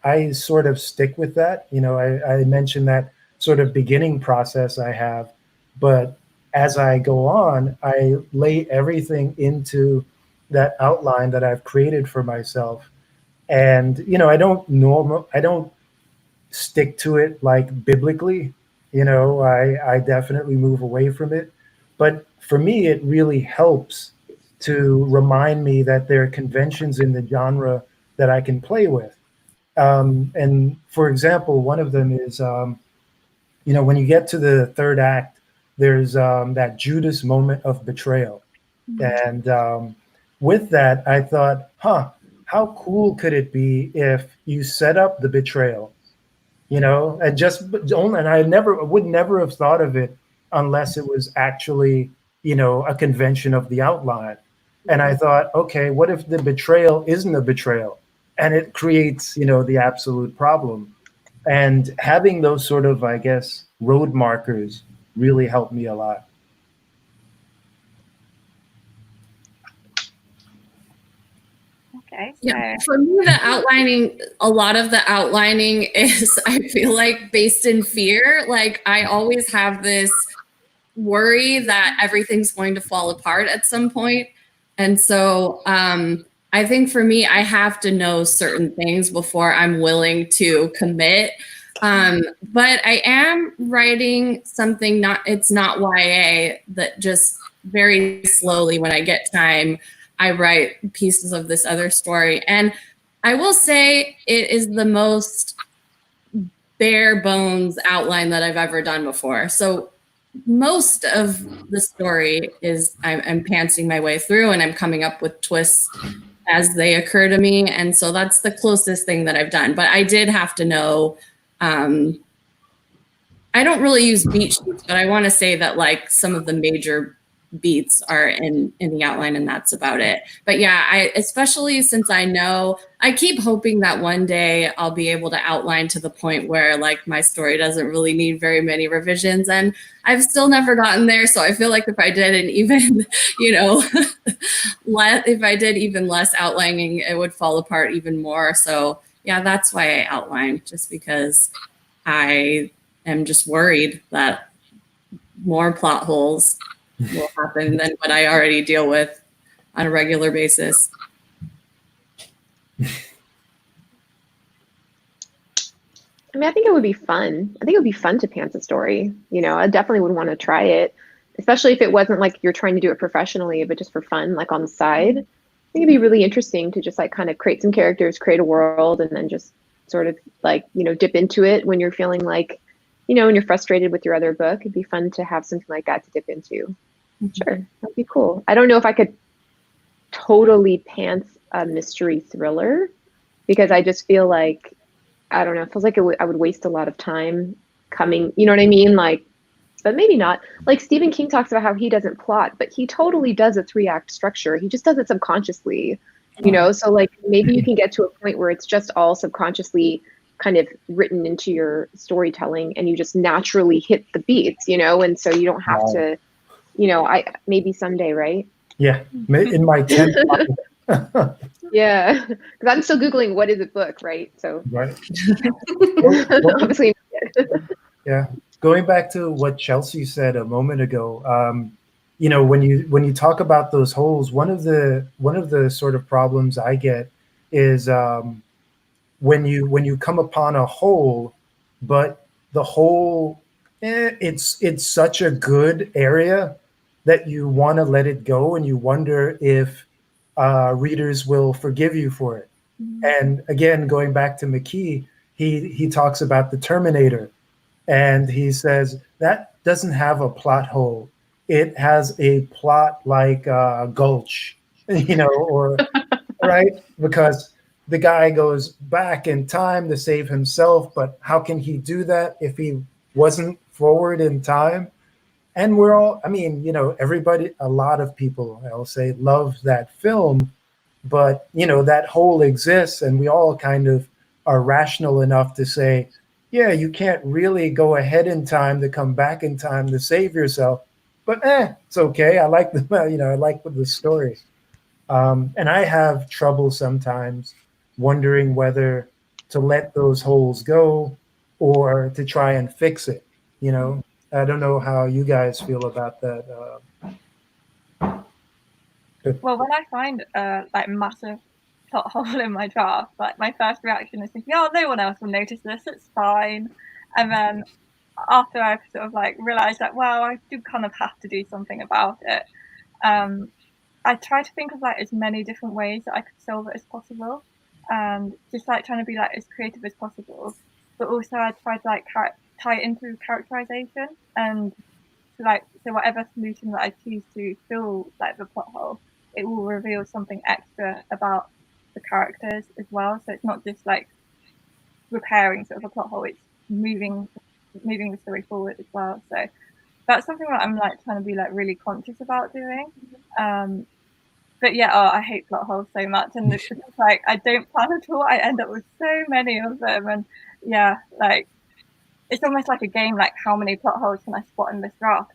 S4: I sort of stick with that. I mentioned that sort of beginning process I have, but as I go on, I lay everything into that outline that I've created for myself. And, I don't stick to it like biblically. I definitely move away from it. But for me, it really helps to remind me that there are conventions in the genre that I can play with. And for example, one of them is, when you get to the third act, there's that Judas moment of betrayal. And with that, I thought, how cool could it be if you set up the betrayal you know, and I would never have thought of it unless it was actually, you know, a convention of the outline. And I thought, okay, what if the betrayal isn't a betrayal? And it creates, you know, the absolute problem. And having those sort of, I guess, road markers really helped me a lot.
S1: Okay. So
S3: Yeah, for me, a lot of the outlining is, I feel like, based in fear. Like, I always have this worry that everything's going to fall apart at some point. And so I think for me, I have to know certain things before I'm willing to commit. But I am writing something, it's not YA, that just very slowly, when I get time, I write pieces of this other story. And I will say it is the most bare bones outline that I've ever done before. So most of the story is I'm pantsing my way through, and I'm coming up with twists as they occur to me. And so that's the closest thing that I've done. But I did have to know, I don't really use beat sheets, but I want to say that like some of the major beats are in the outline, and that's about it. But yeah, especially since I keep hoping that one day I'll be able to outline to the point where like my story doesn't really need very many revisions, and I've still never gotten there. So I feel like if I did an even, you know, if I did even less outlining, it would fall apart even more. So yeah, that's why I outline, just because I am just worried that more plot holes will happen than what I already deal with on a regular basis.
S5: I mean, I think it would be fun. I think it would be fun to pants a story. You know, I definitely would want to try it, especially if it wasn't like you're trying to do it professionally, but just for fun, like on the side. I think it'd be really interesting to just like kind of create some characters, create a world, and then just sort of like, you know, dip into it when you're feeling like, you know, when you're frustrated with your other book. It'd be fun to have something like that to dip into. Sure, that'd be cool. I don't know if I could totally pants a mystery thriller, because I just feel like, I don't know, it feels like I would waste a lot of time coming, you know what I mean? Like, but maybe not. Like Stephen King talks about how he doesn't plot, but he totally does a 3-act structure. He just does it subconsciously, you know? So like maybe you can get to a point where it's just all subconsciously kind of written into your storytelling, and you just naturally hit the beats, you know? And so you don't have to, you know, maybe someday, right?
S4: Yeah, in my 10th.
S5: Yeah, because I'm still Googling what is a book, right? So
S4: Right.
S5: obviously.
S4: Yeah, going back to what Chelsea said a moment ago, you know, when you talk about those holes, one of the sort of problems I get is when you come upon a hole, but the hole, it's such a good area that you want to let it go, and you wonder if readers will forgive you for it. And again, going back to McKee, he talks about the Terminator, and he says that doesn't have a plot hole. It has a plot like Gulch, you know, or right, because the guy goes back in time to save himself, but how can he do that if he wasn't forward in time? And we're all, I mean, you know, everybody, a lot of people, I'll say, love that film, but, you know, that hole exists, and we all kind of are rational enough to say, yeah, you can't really go ahead in time to come back in time to save yourself, but it's okay. I like the, you know, I like the story. And I have trouble sometimes wondering whether to let those holes go or to try and fix it, you know. I don't know how you guys feel about that.
S1: Well, when I find a like massive plot hole in my draft, like my first reaction is thinking, "Oh, no one else will notice this. It's fine." And then after I've sort of like realized that, well, I do kind of have to do something about it. I try to think of like as many different ways that I could solve it as possible, and just like trying to be like as creative as possible. But also, I try to like tie it into characterization, and so whatever solution that I choose to fill like the plot hole, it will reveal something extra about the characters as well. So it's not just like repairing sort of a plot hole; it's moving the story forward as well. So that's something that I'm like trying to be like really conscious about doing. But yeah, I hate plot holes so much, and it's like I don't plan at all. I end up with so many of them, and yeah, like it's almost like a game. Like, how many plot holes can I spot in this draft?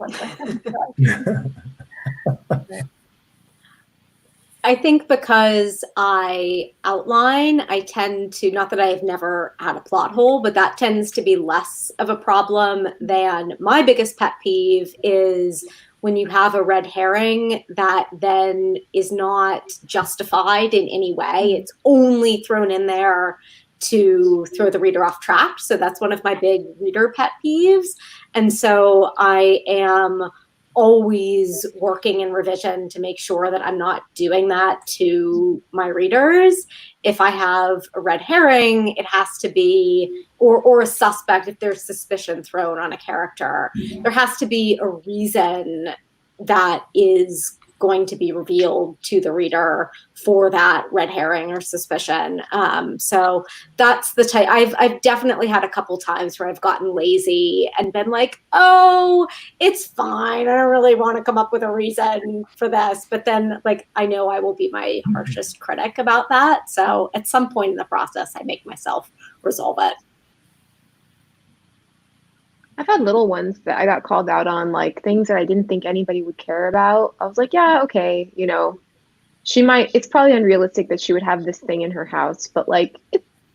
S6: I think because I outline, I tend to, not that I've never had a plot hole, but that tends to be less of a problem than my biggest pet peeve is when you have a red herring that then is not justified in any way. It's only thrown in there to throw the reader off track. So that's one of my big reader pet peeves. And so I am always working in revision to make sure that I'm not doing that to my readers. If I have a red herring, it has to be, or a suspect, if there's suspicion thrown on a character, there has to be a reason that is going to be revealed to the reader for that red herring or suspicion. So that's the type. I've definitely had a couple times where I've gotten lazy and been like, oh, it's fine. I don't really want to come up with a reason for this. But then, like, I know I will be my harshest critic about that. So at some point in the process, I make myself resolve it.
S5: I've had little ones that I got called out on, like things that I didn't think anybody would care about. I was like, yeah, okay, you know, it's probably unrealistic that she would have this thing in her house, but like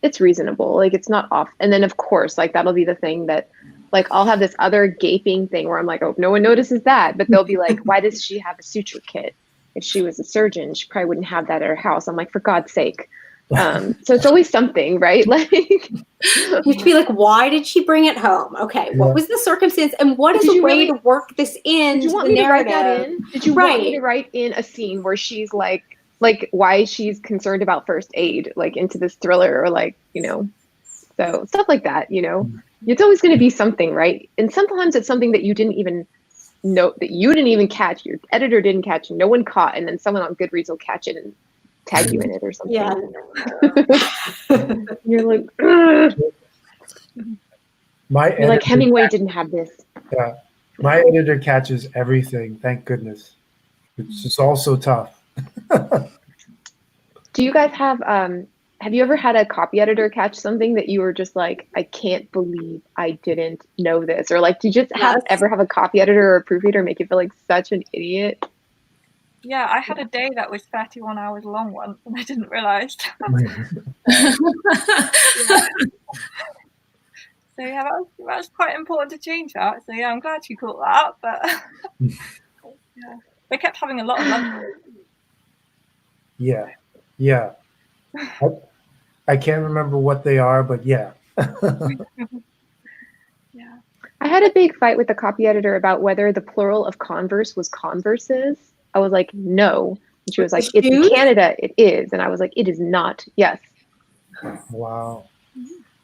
S5: it's reasonable, like it's not off. And then of course, like that'll be the thing that, like, I'll have this other gaping thing where I'm like, oh, no one notices that, but they'll be like, why does she have a suture kit? If she was a surgeon, she probably wouldn't have that at her house. I'm like, for God's sake. So it's always something, right? Like,
S6: you should be like, why did she bring it home? Okay, what was the circumstance, and what is a way to work this in?
S5: Did you want me to write that in? Did you want me to write in a scene where she's like why she's concerned about first aid, like into this thriller, or like, you know, so stuff like that, you know, it's always going to be something, right? And sometimes it's something that you didn't even know, that you didn't even catch, your editor didn't catch, no one caught, and then someone on Goodreads will catch it and tag you in it or something.
S6: Yeah.
S5: You're like, ugh. You're like, Hemingway didn't have this.
S4: Yeah, my editor catches everything. Thank goodness. It's just also tough.
S5: Do you guys have you ever had a copy editor catch something that you were just like, I can't believe I didn't know this? Or like, did you just ever have a copy editor or a proofreader make you feel like such an idiot?
S1: Yeah, I had a day that was 31 hours long once, and I didn't realize. So yeah, that was quite important to change that. So yeah, I'm glad you caught that. But yeah, they kept having a lot of lunch.
S4: Yeah. I can't remember what they are, but yeah.
S1: Yeah.
S5: I had a big fight with the copy editor about whether the plural of converse was converses. I was like, no. And she was like, it's in Canada, it is. And I was like, it is not. Yes.
S4: Wow.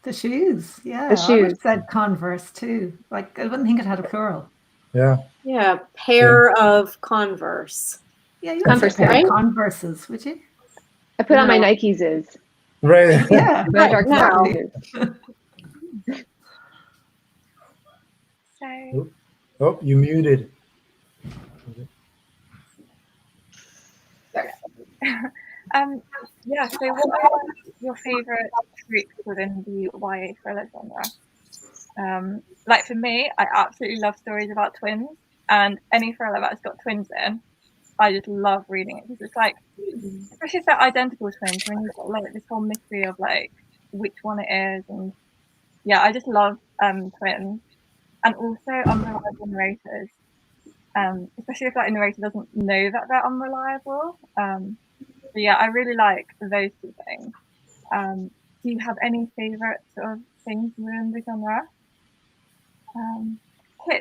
S2: The shoes. Yeah.
S5: The shoes.
S2: I would have said Converse too. Like, I wouldn't think it had a plural.
S4: Yeah.
S6: Yeah. Pair of Converse.
S2: Yeah, you
S5: Converse,
S2: would say
S5: right?
S2: Converses, would you?
S5: I put on my Nikes is.
S4: Right.
S2: Yeah.
S5: My dark
S6: now.
S1: So.
S4: Oh, you muted.
S1: Yeah, so what are your favorite tropes within the YA thriller genre? Like for me, I absolutely love stories about twins, and any thriller that's got twins in, I just love reading it, because it's like, especially if they're identical twins, when you've got like this whole mystery of like which one it is, and yeah, I just love twins, and also unreliable narrators, especially if that narrator doesn't know that they're unreliable. So yeah, I really like those two things. Do you have any favorite sort of things within the genre?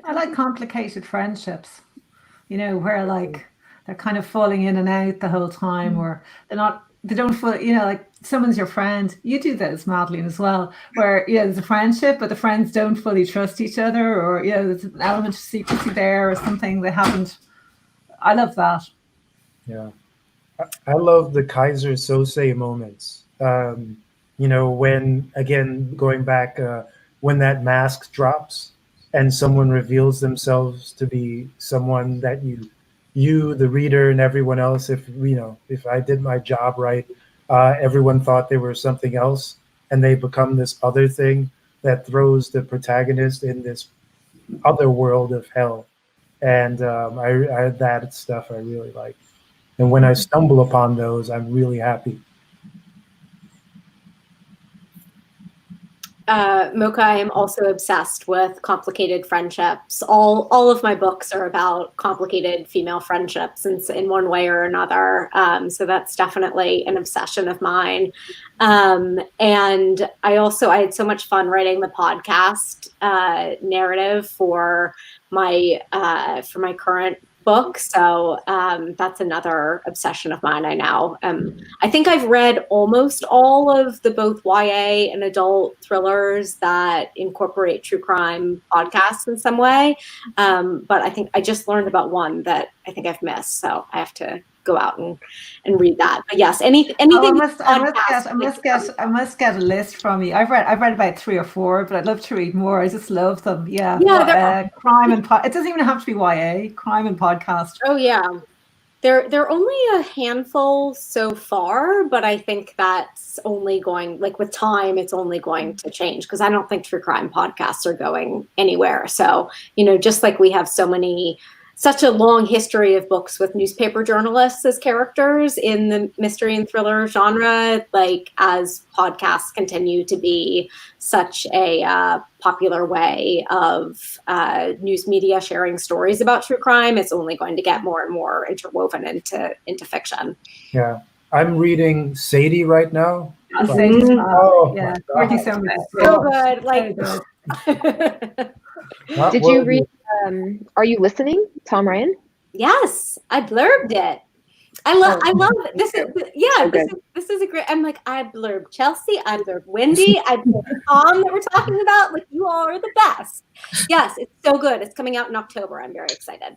S2: I like complicated friendships, you know, where like they're kind of falling in and out the whole time, or they don't fully, you know, like someone's your friend. You do those, Madeline, as well, where, you know, there's a friendship, but the friends don't fully trust each other, or, you know, there's an element of secrecy there or something they haven't. I love that.
S4: Yeah. I love the Kaiser Sose moments. You know, when, again, going back when that mask drops and someone reveals themselves to be someone that you, the reader, and everyone else, if I did my job right, everyone thought they were something else, and they become this other thing that throws the protagonist in this other world of hell. And I that stuff I really like. And when I stumble upon those, I'm really happy.
S6: Mocha, I am also obsessed with complicated friendships. All of my books are about complicated female friendships in one way or another. So that's definitely an obsession of mine. And I had so much fun writing the podcast narrative for my current book. So that's another obsession of mine. I think I've read almost all of the both YA and adult thrillers that incorporate true crime podcasts in some way. But I think I just learned about one that I think I've missed. So I have to go out and read that. But yes, anything.
S2: I must get a list from you. I've read about 3 or 4, but I'd love to read more. I just love them. Yeah. Crime and it doesn't even have to be YA. Crime and podcast.
S6: Oh yeah, there are only a handful so far, but I think that's only going, like with time, it's only going to change, because I don't think true crime podcasts are going anywhere. So just like we have such a long history of books with newspaper journalists as characters in the mystery and thriller genre, like as podcasts continue to be such a popular way of news media sharing stories about true crime, it's only going to get more and more interwoven into fiction.
S4: Yeah. I'm reading Sadie right now.
S2: Yeah.
S6: So good.
S5: Did you read Are You Listening, Tom Ryan?
S6: Yes, I blurbed it. I love it. This is a great. I'm like, I blurbed Chelsea, I blurbed Wendy, I blurbed Tom that we're talking about. Like, you all are the best. Yes, it's so good. It's coming out in October. I'm very excited.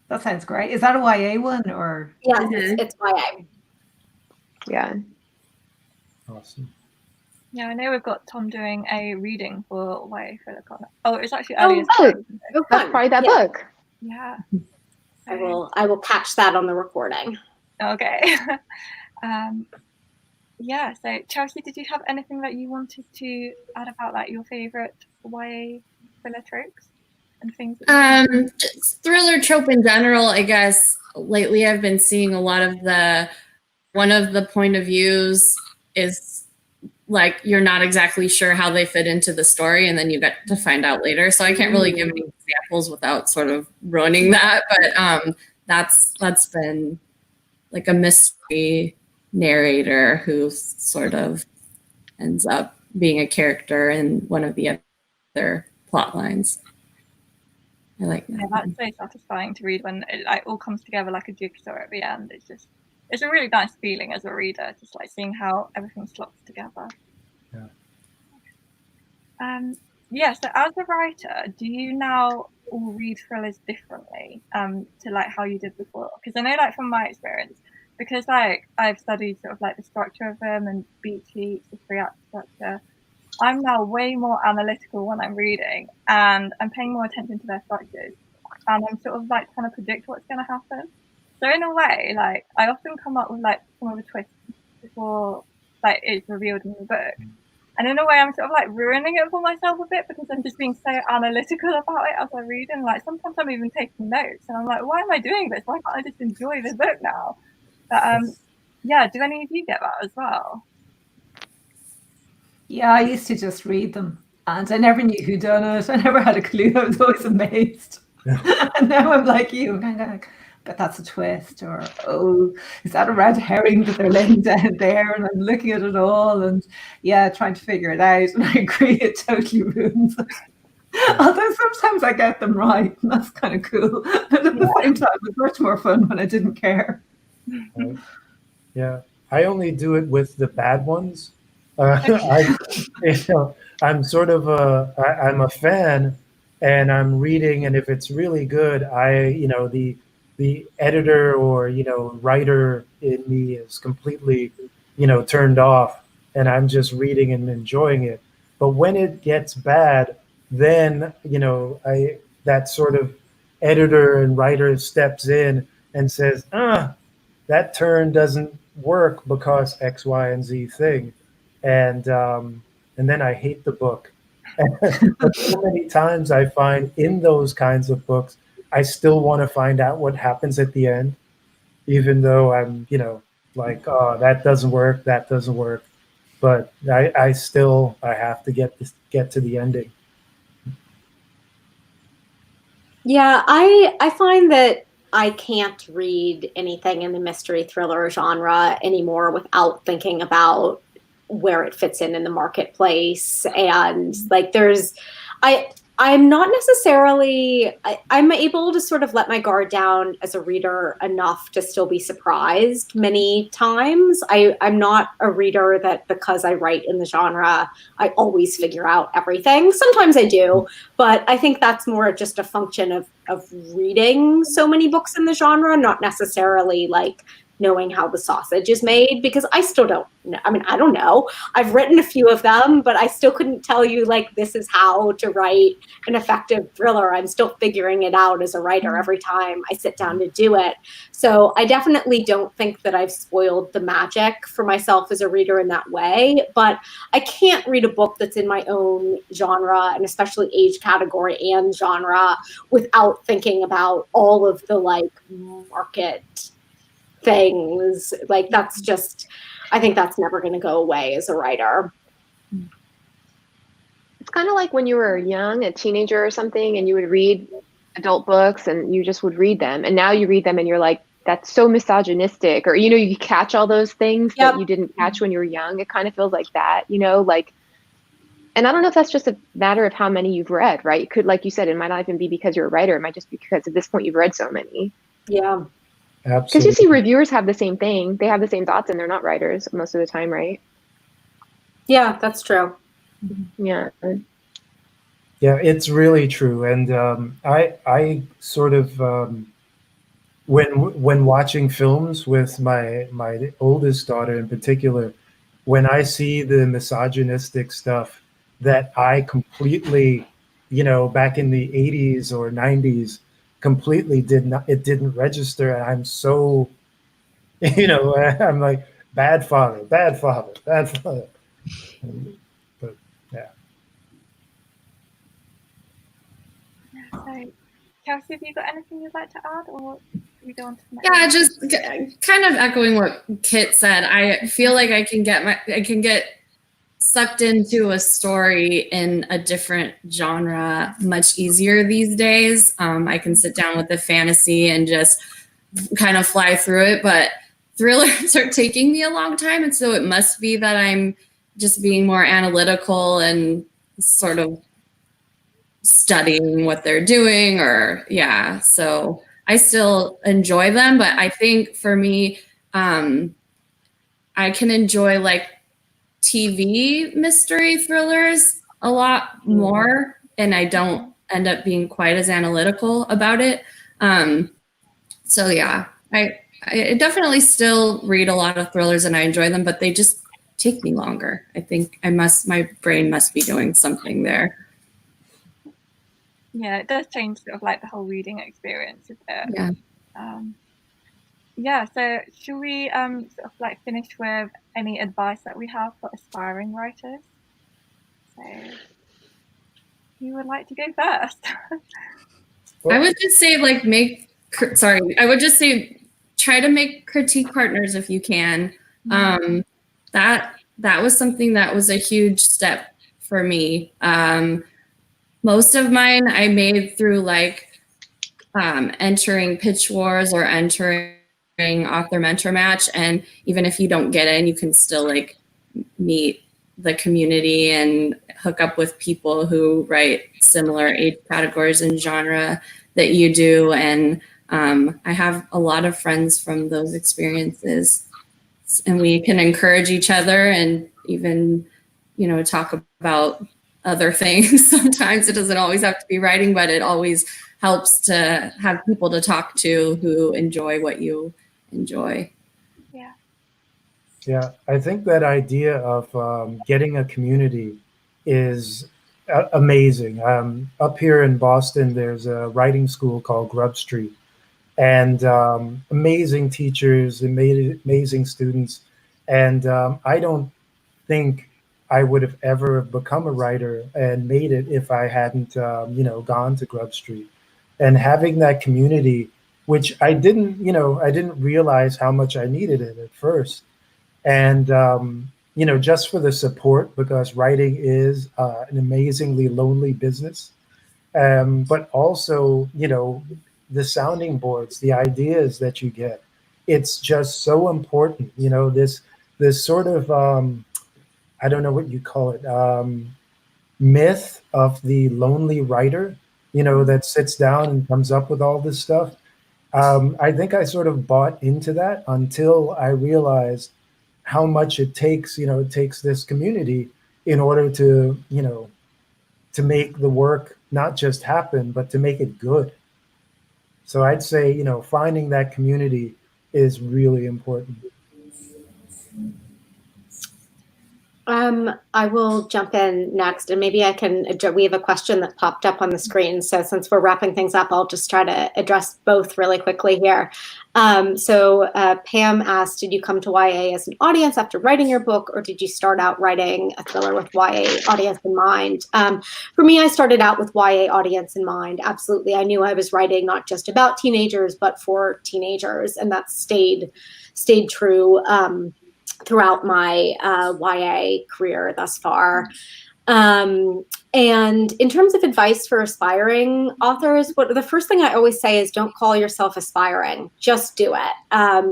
S2: That sounds great. Is that a YA one or?
S6: Yeah, it's YA.
S5: Yeah.
S4: Awesome.
S1: Yeah, I know we've got Tom doing a reading for YA Philicon. Oh, it's actually
S5: earlier. That's probably that book.
S1: Yeah.
S6: I will catch that on the recording.
S1: Okay. Yeah, so Chelsea, did you have anything that you wanted to add about your favorite YA thriller tropes and things?
S3: Just thriller trope in general, I guess. Lately I've been seeing a lot of one of the point of views is like you're not exactly sure how they fit into the story, and then you get to find out later. So I can't really give any examples without sort of ruining that. But that's been like a mystery narrator who sort of ends up being a character in one of the other plot lines. I like that.
S1: Yeah, that's so satisfying to read when it all comes together like a jigsaw at the end. It's a really nice feeling as a reader, just seeing how everything slots together.
S4: Yeah.
S1: So as a writer, do you now all read thrillers differently to how you did before? Because I know from my experience, because I've studied sort of the structure of them and beat sheets, the 3-act structure, I'm now way more analytical when I'm reading, and I'm paying more attention to their structures, and I'm sort of trying to predict what's going to happen. So in a way, I often come up with some of the twists before it's revealed in the book. And in a way, I'm sort of ruining it for myself a bit, because I'm just being so analytical about it as I read. And sometimes I'm even taking notes, and I'm like, why am I doing this? Why can't I just enjoy the book now? But yeah, do any of you get that as well?
S2: Yeah, I used to just read them, and I never knew who done it. I never had a clue. I was always amazed. Yeah. And now I'm like you, kind of but that's a twist, or is that a red herring that they're laying down there? And I'm looking at it all and trying to figure it out. And I agree, it totally ruins it. Although sometimes I get them right, and that's kind of cool. But at the same time, it was much more fun when I didn't care.
S4: Right. Yeah, I only do it with the bad ones. I'm sort of I'm a fan, and I'm reading, and if it's really good, the editor or writer in me is completely turned off, and I'm just reading and enjoying it. But when it gets bad, then, that sort of editor and writer steps in and says, that turn doesn't work because X, Y, and Z thing. And then I hate the book. But so many times I find in those kinds of books, I still want to find out what happens at the end, even though I'm, like, oh, that doesn't work, that doesn't work. But I have to get to the ending.
S6: Yeah, I find that I can't read anything in the mystery thriller genre anymore without thinking about where it fits in the marketplace. And like I'm not necessarily, I'm able to sort of let my guard down as a reader enough to still be surprised many times. I'm not a reader that because I write in the genre, I always figure out everything. Sometimes I do, but I think that's more just a function of reading so many books in the genre, not necessarily like knowing how the sausage is made, because I still don't know. I mean, I don't know. I've written a few of them, but I still couldn't tell you like this is how to write an effective thriller. I'm still figuring it out as a writer every time I sit down to do it. So I definitely don't think that I've spoiled the magic for myself as a reader in that way, but I can't read a book that's in my own genre, and especially age category and genre, without thinking about all of the like market things. Like that's just, I think that's never going to go away as a writer.
S5: It's kind of like when you were young, a teenager or something, and you would read adult books and you just would read them. And now you read them and you're like, that's so misogynistic. Or, you catch all those things that you didn't catch when you were young. It kind of feels like that, like, and I don't know if that's just a matter of how many you've read, right? It could, like you said, it might not even be because you're a writer. It might just be because at this point you've read so many.
S6: Yeah.
S4: Absolutely.
S5: Because you see reviewers have the same thing. They have the same thoughts and they're not writers most of the time, right?
S6: Yeah, that's true.
S5: Yeah.
S4: Yeah, it's really true. And I sort of, when watching films with my oldest daughter in particular, when I see the misogynistic stuff that I completely, back in the 80s or 90s, completely didn't register. And I'm so, I'm like, bad father. But yeah.
S1: So, Chelsea, have you got anything you'd like to add, or we go on to the next?
S3: Yeah, just kind of echoing what Kit said. I feel like I can get sucked into a story in a different genre much easier these days. I can sit down with the fantasy and just kind of fly through it, but thrillers are taking me a long time, and so it must be that I'm just being more analytical and sort of studying what they're doing, so I still enjoy them, but I think for me, I can enjoy like TV mystery thrillers a lot more, and I don't end up being quite as analytical about it. So yeah, I definitely still read a lot of thrillers and I enjoy them, but they just take me longer. I think my brain must be doing something there.
S1: Yeah, it does change sort of like the whole reading experience a bit. Yeah. So should we sort of like finish with any advice that we have for aspiring writers? So who would like to go first?
S3: I would just say try to make critique partners if you can. That was something that was a huge step for me. Most of mine I made through like entering pitch wars or entering author mentor match, and even if you don't get in, you can still like meet the community and hook up with people who write similar age categories and genre that you do. And I have a lot of friends from those experiences, and we can encourage each other and even talk about other things. Sometimes it doesn't always have to be writing, but it always helps to have people to talk to who enjoy what you enjoy.
S1: Yeah.
S4: Yeah, I think that idea of getting a community is amazing. Up here in Boston, there's a writing school called Grub Street, and amazing teachers, amazing students. And I don't think I would have ever become a writer and made it if I hadn't, gone to Grub Street. And having that community, which I didn't realize how much I needed it at first. And, just for the support, because writing is an amazingly lonely business. But also, the sounding boards, the ideas that you get, it's just so important. This sort of, I don't know what you call it, myth of the lonely writer, that sits down and comes up with all this stuff. I think I sort of bought into that until I realized how much it takes. It takes this community in order to, to make the work not just happen, but to make it good. So I'd say, finding that community is really important.
S6: I will jump in next, and maybe I can. We have a question that popped up on the screen. So since we're wrapping things up, I'll just try to address both really quickly here. So Pam asked, did you come to YA as an audience after writing your book, or did you start out writing a thriller with YA audience in mind? For me, I started out with YA audience in mind. Absolutely. I knew I was writing not just about teenagers, but for teenagers, and that stayed true throughout my YA career thus far. And in terms of advice for aspiring authors, the first thing I always say is don't call yourself aspiring, just do it.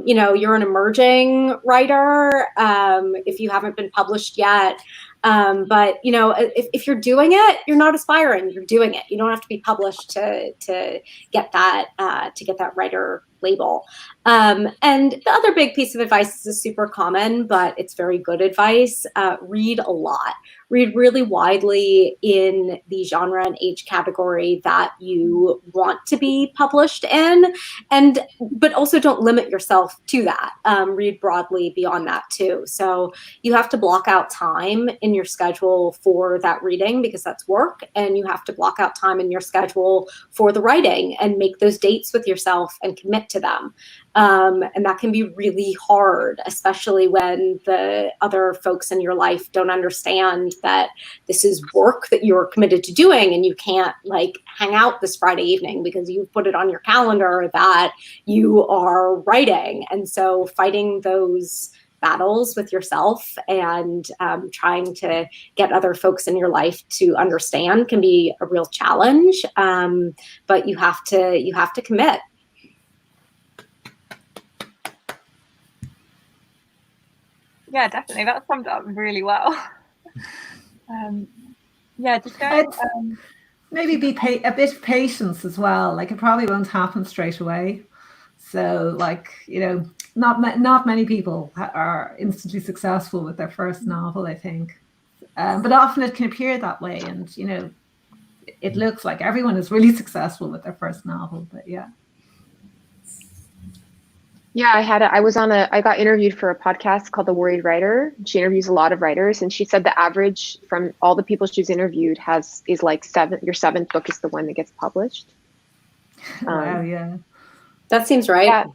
S6: You're an emerging writer if you haven't been published yet. But if you're doing it, you're not aspiring, you're doing it. You don't have to be published to get that writer label. And the other big piece of advice is super common, but it's very good advice. Read a lot. Read really widely in the genre and age category that you want to be published in, but also don't limit yourself to that. Read broadly beyond that too. So you have to block out time in your schedule for that reading, because that's work, and you have to block out time in your schedule for the writing and make those dates with yourself and commit to them. And that can be really hard, especially when the other folks in your life don't understand that this is work that you're committed to doing, and you can't hang out this Friday evening because you've put it on your calendar that you are writing. And so fighting those battles with yourself and trying to get other folks in your life to understand can be a real challenge. But you have to commit.
S1: Yeah, definitely. That summed up really well. Just going.
S2: Maybe be a bit patience as well. It probably won't happen straight away. So, not many people are instantly successful with their first novel, I think. But often it can appear that way, and it looks like everyone is really successful with their first novel. But yeah.
S5: Yeah, I got interviewed for a podcast called The Worried Writer. She interviews a lot of writers, and she said the average from all the people she's interviewed is like your seventh book is the one that gets published.
S2: Wow, yeah.
S6: That seems right.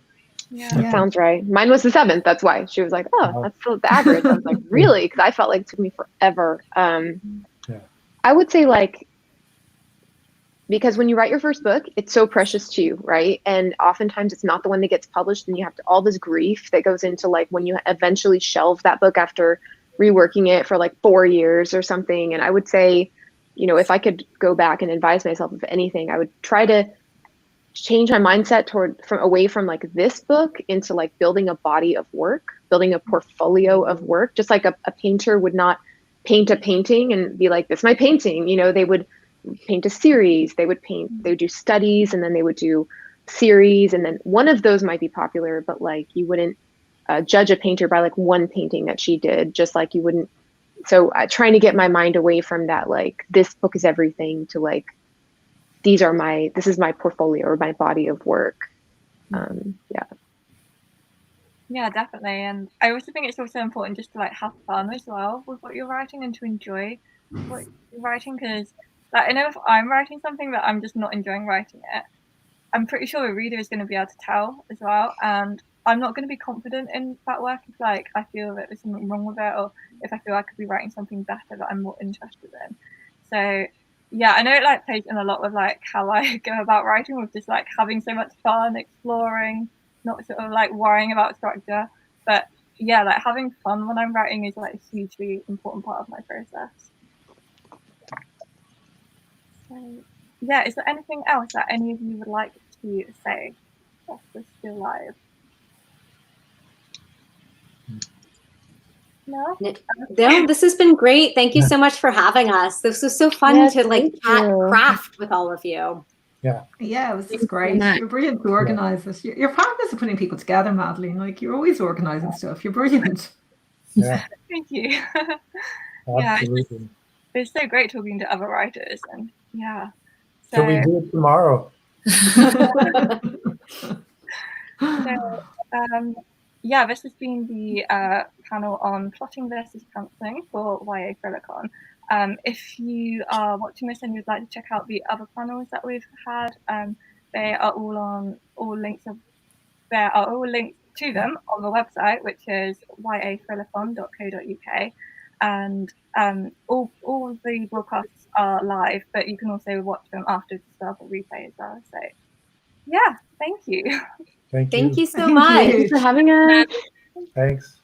S5: Yeah. That sounds right. Mine was the seventh. That's why she was like, oh, that's still the average. I was like, really? Because I felt like it took me forever. I would say because when you write your first book, it's so precious to you, right? And oftentimes it's not the one that gets published, and you have all this grief that goes into when you eventually shelve that book after reworking it for 4 years or something. And I would say, if I could go back and advise myself of anything, I would try to change my mindset away from this book into building a body of work, building a portfolio of work, just like a painter would not paint a painting and be like, this is my painting. They would paint a series, they would do studies, and then they would do series, and then one of those might be popular, but you wouldn't judge a painter by one painting that she did, just like you wouldn't. So trying to get my mind away from that, this book is everything, to this is my portfolio or my body of work.
S1: Yeah, definitely. And I also think it's also important just to like have fun as well with what you're writing and to enjoy what you're writing, because like I know if I'm writing something that I'm just not enjoying writing it, I'm pretty sure a reader is going to be able to tell as well, and I'm not going to be confident in that work if like I feel that there's something wrong with it, or if I feel I could be writing something better that I'm more interested in. So yeah, I know it like plays in a lot with like how I go about writing, with just like having so much fun, exploring, not sort of like worrying about structure. But yeah, like having fun when I'm writing is like a hugely important part of my process. So yeah, is there anything else that any of you would like to say whilst we're still live? No?
S6: No, this has been great. Thank you so much for having us. This was so fun
S5: Yes,
S6: to like
S5: thank
S6: chat
S5: you.
S6: craft with all of you.
S4: Yeah.
S2: Yeah, it was
S3: Thank
S2: just
S3: you so
S2: great.
S3: much.
S2: You're brilliant to organize this. You're fabulous at putting people together, Madeline. Like, you're always organizing stuff. You're brilliant.
S4: Yeah.
S1: Thank you. Yeah,
S4: Absolutely.
S1: it's so great talking to other writers, and yeah.
S4: So we do it tomorrow.
S1: Yeah, this has been the panel on plotting versus pantsing for YA Thrillercon. If you are watching this and you'd like to check out the other panels that we've had, they are there are all links to them on the website, which is yathrillercon.co.uk, and all of the broadcasts are live, but you can also watch them after the start of the replay as well. So yeah, thank you.
S4: Thank
S6: Thank
S4: you.
S6: you so
S2: Thank
S6: much.
S2: you.
S5: Thanks for having us.
S4: Thanks.
S2: Thanks.